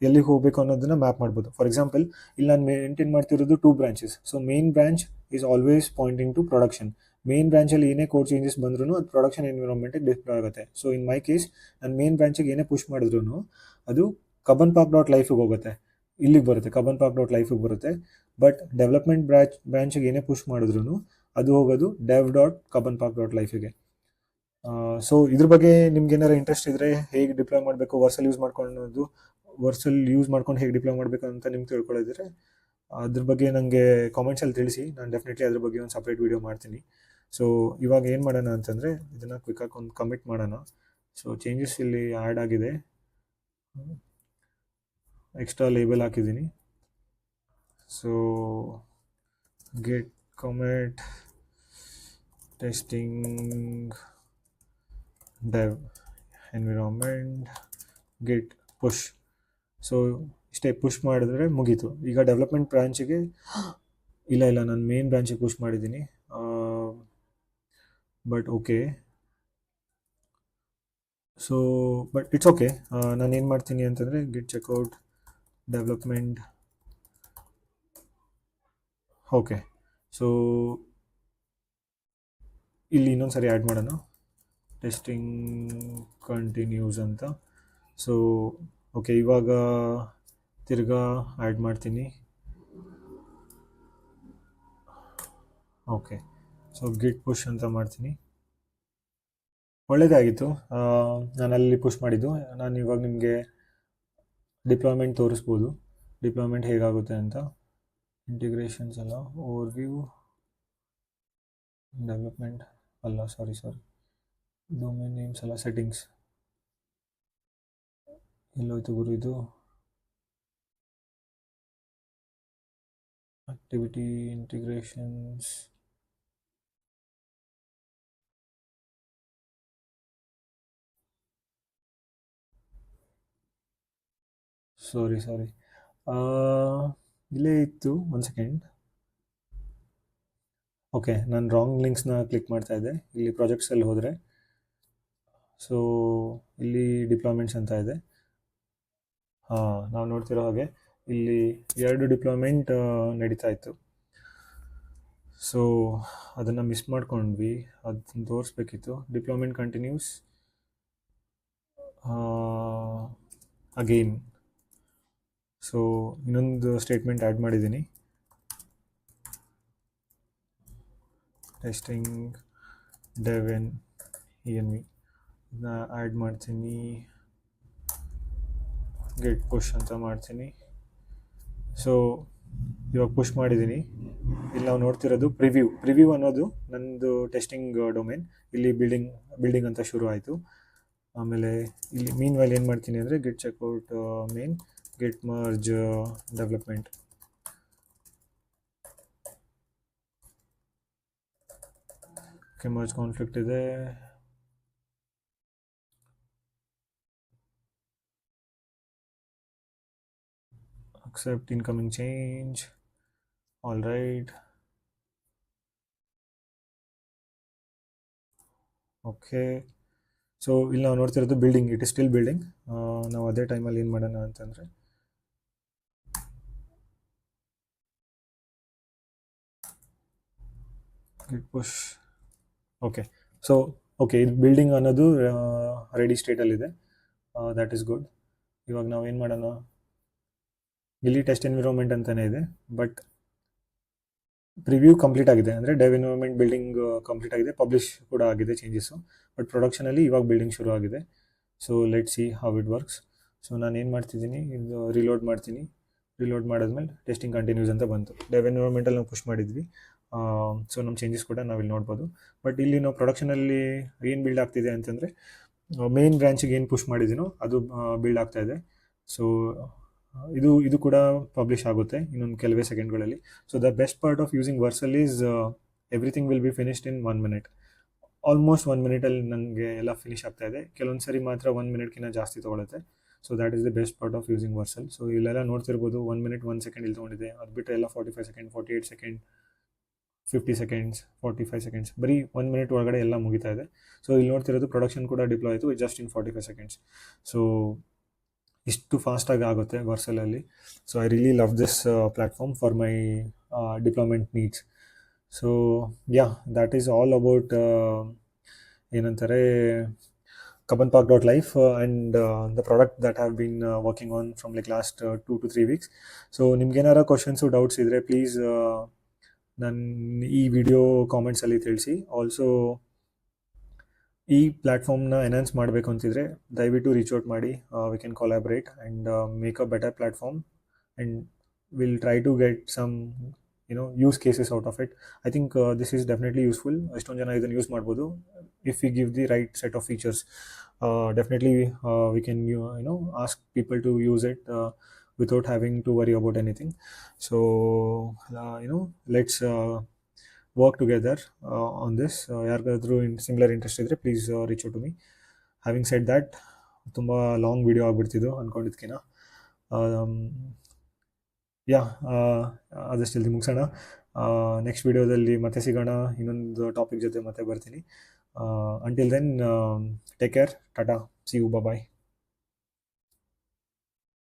ಎಲ್ಲಿಗೆ ಹೋಗಬೇಕು ಅನ್ನೋದನ್ನು ಮ್ಯಾಪ್ ಮಾಡ್ಬೋದು. ಫಾರ್ ಎಕ್ಸಾಂಪಲ್ ಇಲ್ಲಿ ನಾನು ಮೇಂಟೈನ್ ಮಾಡ್ತಿರೋದು 2 branches. So main branch is always pointing to production. Main ಬ್ರಾಂಚಲ್ಲಿ ಏನೇ ಕೋಡ್ ಚೇಂಜಸ್ ಬಂದ್ರೂ ಅದು ಪ್ರೊಡಕ್ಷನ್ ಎನ್ವಿರಾನ್ಮೆಂಟಿಗೆ ಡಿಸ್ಪ್ಲೇ ಆಗುತ್ತೆ. ಸೊ ಇನ್ ಮೈ ಕೇಸ್ ನಾನು ಮೇನ್ ಬ್ರಾಂಚಿಗೆ ಏನೇ ಪುಷ್ ಮಾಡಿದ್ರು ಅದು kabanpark.life ಹೋಗುತ್ತೆ, ಇಲ್ಲಿಗೆ ಬರುತ್ತೆ, kabanpark.life ಬರುತ್ತೆ. ಬಟ್ ಡೆವಲಪ್ಮೆಂಟ್ ಬ್ರಾಂಚಿಗೆ ಏನೇ ಪುಷ್ ಮಾಡಿದ್ರು ಅದು ಹೋಗೋದು dev.kabanpark.life. ಸೊ ಇದ್ರ ಬಗ್ಗೆ ನಿಮ್ಗೆ ಏನಾರು ಇಂಟ್ರೆಸ್ಟ್ ಇದ್ದರೆ, ಹೇಗೆ ಡಿಪ್ಲಾಯ್ ಮಾಡಬೇಕು, ವರ್ಸೆಲ್ ಯೂಸ್ ಮಾಡ್ಕೊಂಡು ಹೇಗೆ ಡಿಪ್ಲಾಯ್ ಮಾಡಬೇಕು ಅಂತ ನಿಮ್ಗೆ ತಿಳ್ಕೊಳ್ಳೋದಿದ್ರೆ ಅದ್ರ ಬಗ್ಗೆ ನನಗೆ ಕಾಮೆಂಟ್ಸಲ್ಲಿ ತಿಳಿಸಿ. ನಾನು ಡೆಫಿನೆಟ್ಲಿ ಅದ್ರ ಬಗ್ಗೆ ಒಂದು ಸಪ್ರೇಟ್ ವೀಡಿಯೋ ಮಾಡ್ತೀನಿ. ಸೊ ಇವಾಗ ಏನು ಮಾಡೋಣ ಅಂತಂದರೆ ಇದನ್ನು ಕ್ವಿಕ್ಕಾಗಿ ಒಂದು ಕಮಿಟ್ ಮಾಡೋಣ. ಸೊ ಚೇಂಜಸ್ ಇಲ್ಲಿ ಆ್ಯಡ್ ಆಗಿದೆ, ಎಕ್ಸ್ಟ್ರಾ ಲೇಬಲ್ ಹಾಕಿದ್ದೀನಿ. So git commit testing dev environment git push. So ಇಷ್ಟೇ, ಪುಷ್ ಮಾಡಿದ್ರೆ ಮುಗೀತು. ಈಗ ಡೆವಲಪ್ಮೆಂಟ್ ಬ್ರಾಂಚಿಗೆ ಇಲ್ಲ ನಾನು ಮೇನ್ ಬ್ರಾಂಚಿಗೆ ಪುಷ್ ಮಾಡಿದ್ದೀನಿ. But okay, so but it's okay. ನಾನು ಏನು ಮಾಡ್ತೀನಿ ಅಂತಂದರೆ git checkout development. Okay, so ಇಲ್ಲಿ ಇನ್ನೊಂದು ಸರಿ ಆ್ಯಡ್ ಮಾಡೋಣ, ಟೆಸ್ಟಿಂಗ್ ಕಂಟಿನ್ಯೂಸ್ ಅಂತ. ಸೊ ಓಕೆ, ಇವಾಗ ತಿರ್ಗಾ ಆ್ಯಡ್ ಮಾಡ್ತೀನಿ. ಓಕೆ, ಸೊ ಗಿಟ್ ಪುಷ್ ಅಂತ ಮಾಡ್ತೀನಿ. ಒಳ್ಳೆಯದಾಗಿತ್ತು, ನಾನು ಅಲ್ಲಿ ಪುಷ್ ಮಾಡಿದ್ದು. ನಾನು ಇವಾಗ ನಿಮಗೆ ಡಿಪ್ಲಾಯ್ಮೆಂಟ್ ತೋರಿಸ್ಬೋದು, ಡಿಪ್ಲಾಯ್ಮೆಂಟ್ ಹೇಗಾಗುತ್ತೆ ಅಂತ. ಇಂಟಿಗ್ರೇಷನ್ಸ್ ಅಲ್ಲ, ಓವರ್ವ್ಯೂ, ಡೆವಲಪ್ಮೆಂಟ್ ಅಲ್ಲ, ಸಾರಿ ಡೊಮೇನ್ ನೇಮ್ಸ್ ಅಲ್ಲ, ಸೆಟ್ಟಿಂಗ್ಸ್ ಎಲ್ಲೋಯ್ತು ಗುರು ಇದು. ಆಕ್ಟಿವಿಟಿ ಇಂಟಿಗ್ರೇಷನ್ಸ್, ಸಾರಿ ಇಲ್ಲೇ ಇತ್ತು, ಒಂದು ಸೆಕೆಂಡ್. ಓಕೆ, ನಾನು ರಾಂಗ್ ಲಿಂಕ್ಸ್ನ ಕ್ಲಿಕ್ ಮಾಡ್ತಾ ಇದ್ದೆ. ಇಲ್ಲಿ ಪ್ರಾಜೆಕ್ಟ್ಸಲ್ಲಿ ಹೋದರೆ ಸೊ ಇಲ್ಲಿ ಡಿಪ್ಲಾಯ್ಮೆಂಟ್ಸ್ ಅಂತ ಇದೆ. ನಾವು ನೋಡ್ತಿರೋ ಹಾಗೆ ಇಲ್ಲಿ 2 ಡಿಪ್ಲಾಯ್ಮೆಂಟ್ ನಡೀತಾ ಇತ್ತು. ಸೊ ಅದನ್ನು ಮಿಸ್ ಮಾಡ್ಕೊಂಡ್ವಿ, ಅದನ್ನು ತೋರಿಸ್ಬೇಕಿತ್ತು. Deployment continues again. ಸೊ ಇನ್ನೊಂದು ಸ್ಟೇಟ್ಮೆಂಟ್ ಆ್ಯಡ್ ಮಾಡಿದ್ದೀನಿ. Testing dev N E N V add ಮಾಡ್ತೀನಿ, ಗೆಟ್ ಪುಷ್ ಅಂತ ಮಾಡ್ತೀನಿ. ಸೊ ಇವಾಗ ಪುಷ್ ಮಾಡಿದ್ದೀನಿ. ಇಲ್ಲಿ ನಾವು ನೋಡ್ತಿರೋದು ಪ್ರಿವ್ಯೂ ಅನ್ನೋದು ನನ್ನದು ಟೆಸ್ಟಿಂಗ್ ಡೊಮೇನ್. ಇಲ್ಲಿ ಬಿಲ್ಡಿಂಗ್ ಅಂತ ಶುರು ಆಯಿತು. ಆಮೇಲೆ ಇಲ್ಲಿ ಮೀನ್ ವೈಲ್ ಏನು ಮಾಡ್ತೀನಿ ಅಂದರೆ git checkout main, git merge development. Okay, merge conflict ಇದೆ. accept incoming change. All right. Okay, so ಇಲ್ಲಿ ನಾವು ನೋಡ್ತಿರೋದು building, it is still building. ನಾವು ಅದೇ ಟೈಮಲ್ಲಿ ಏನು ಮಾಡೋಣ ಅಂತಂದರೆ ಗಿಟ್ ಪುಷ್. ಓಕೆ, ಇದು ಬಿಲ್ಡಿಂಗ್ ಅನ್ನೋದು ರೆಡಿ ಸ್ಟೇಟಲ್ಲಿದೆ. That is good. ಇವಾಗ ನಾವು ಏನು ಮಾಡೋಣ, ಇಲ್ಲಿ ಟೆಸ್ಟ್ ಎನ್ವಿರಾನ್ಮೆಂಟ್ ಅಂತಲೇ ಇದೆ, ಬಟ್ ಪ್ರಿವ್ಯೂ ಕಂಪ್ಲೀಟ್ ಆಗಿದೆ, ಅಂದರೆ ಡೆವ್ ಎನ್ವಿರಾನ್ಮೆಂಟ್ ಬಿಲ್ಡಿಂಗ್ ಕಂಪ್ಲೀಟ್ ಆಗಿದೆ, ಪಬ್ಲಿಷ್ ಕೂಡ ಆಗಿದೆ ಚೇಂಜಸ್ಸು. ಬಟ್ ಪ್ರೊಡಕ್ಷನಲ್ಲಿ ಇವಾಗ ಬಿಲ್ಡಿಂಗ್ ಶುರು ಆಗಿದೆ. So let see how it works. So ನಾನು ಏನು ಮಾಡ್ತಿದ್ದೀನಿ, ಇದು ರಿಲೋಡ್ ಮಾಡ್ತೀನಿ. ರಿಲೋಡ್ ಮಾಡಿದ್ಮೇಲೆ ಟೆಸ್ಟಿಂಗ್ ಕಂಟಿನ್ಯೂಸ್ ಅಂತ ಬಂತು. ಡೆವ್ ಎನ್ವಿರಾನ್ಮೆಂಟಲ್ಲಿ ನಾವು ಪುಷ್ ಮಾಡಿದ್ವಿ. ಸೊ ನಮ್ಮ ಚೇಂಜಸ್ ಕೂಡ ನಾವಿಲ್ಲಿ ನೋಡ್ಬೋದು. ಬಟ್ ಇಲ್ಲಿ ನಾವು ಪ್ರೊಡಕ್ಷನಲ್ಲಿ ಏನು ಬಿಲ್ಡ್ ಆಗ್ತಿದೆ ಅಂತಂದರೆ, ಮೇನ್ ಬ್ರ್ಯಾಂಚಿಗೆ ಏನು ಪುಷ್ ಮಾಡಿದ್ದೀನೋ ಅದು ಬಿಲ್ಡ್ ಆಗ್ತಾ ಇದೆ. ಸೊ ಇದು ಕೂಡ ಪಬ್ಲಿಷ್ ಆಗುತ್ತೆ ಇನ್ನೊಂದು ಕೆಲವೇ ಸೆಕೆಂಡ್ಗಳಲ್ಲಿ. So the best part of using Vercel is everything will be finished in 1 minute. Almost 1 minute ನನಗೆ ಎಲ್ಲ ಫಿನಿಶ್ ಆಗ್ತಾ ಇದೆ. ಕೆಲವೊಂದು ಸರಿ ಮಾತ್ರ 1 minute ಜಾಸ್ತಿ ತೊಗೊಳುತ್ತೆ. So that is the best part of using Vercel. So ಇಲ್ಲೆಲ್ಲ ನೋಡ್ತಿರ್ಬೋದು 1 minute 1 second ಇಲ್ಲಿ ತೊಗೊಂಡಿದೆ. ಅದು ಬಿಟ್ಟರೆ ಎಲ್ಲ 45 seconds, 48 seconds, 50 seconds, 45 seconds, ಬರೀ 1 minute ಒಳಗಡೆ ಎಲ್ಲ ಮುಗಿತಾ ಇದೆ. ಸೊ ಇಲ್ಲಿ ನೋಡ್ತಿರೋದು ಪ್ರೊಡಕ್ಷನ್ ಕೂಡ ಡಿಪ್ಲೋ ಆಯಿತು ಜಸ್ಟ್ ಇನ್ 45 seconds. ಸೊ ಇಷ್ಟು ಫಾಸ್ಟಾಗಿ ಆಗುತ್ತೆ ವರ್ಸಲಲ್ಲಿ. So I really love this platform for my deployment needs. So yeah, that is all about ಏನಂತಾರೆ kabanpark.life and the product that I've been working on from like last 2 to 3 weeks. So ನಿಮ್ಗೇನಾರ questions doubts ಇದ್ದರೆ please ನನ್ನ ಈ video ಕಾಮೆಂಟ್ಸಲ್ಲಿ ತಿಳಿಸಿ. Also ಈ ಪ್ಲ್ಯಾಟ್ಫಾರ್ಮ್ನ enhance ಮಾಡಬೇಕು ಅಂತಿದ್ರೆ ದಯವಿಟ್ಟು ರೀಚ್ ಔಟ್ ಮಾಡಿ. We can collaborate and make a better platform and will try to get some use cases out of it. I think this is definitely useful. ಎಷ್ಟೊಂದು ಜನ ಇದನ್ನು ಯೂಸ್ ಮಾಡ್ಬೋದು if we give the right set of features. Definitely we can ask people to use it without having to worry about anything. So let's work together on this. ಯಾರಿಗಾದ್ರೂ similar interest ಇದ್ದರೆ please reach out to me. Having said that, ತುಂಬ long video ಆಗಿಬಿಡ್ತಿದ್ದು ಅಂದ್ಕೊಂಡಿದ್ಕಿನ. ಆದಷ್ಟು ಜಲ್ದಿ ಮುಗಿಸೋಣ. Next ವಿಡಿಯೋದಲ್ಲಿ ಮತ್ತೆ ಸಿಗೋಣ, ಇನ್ನೊಂದು ಟಾಪಿಕ್ ಜೊತೆ ಮತ್ತೆ ಬರ್ತೀನಿ. Until then, take care. Tata. See you. Bye-bye.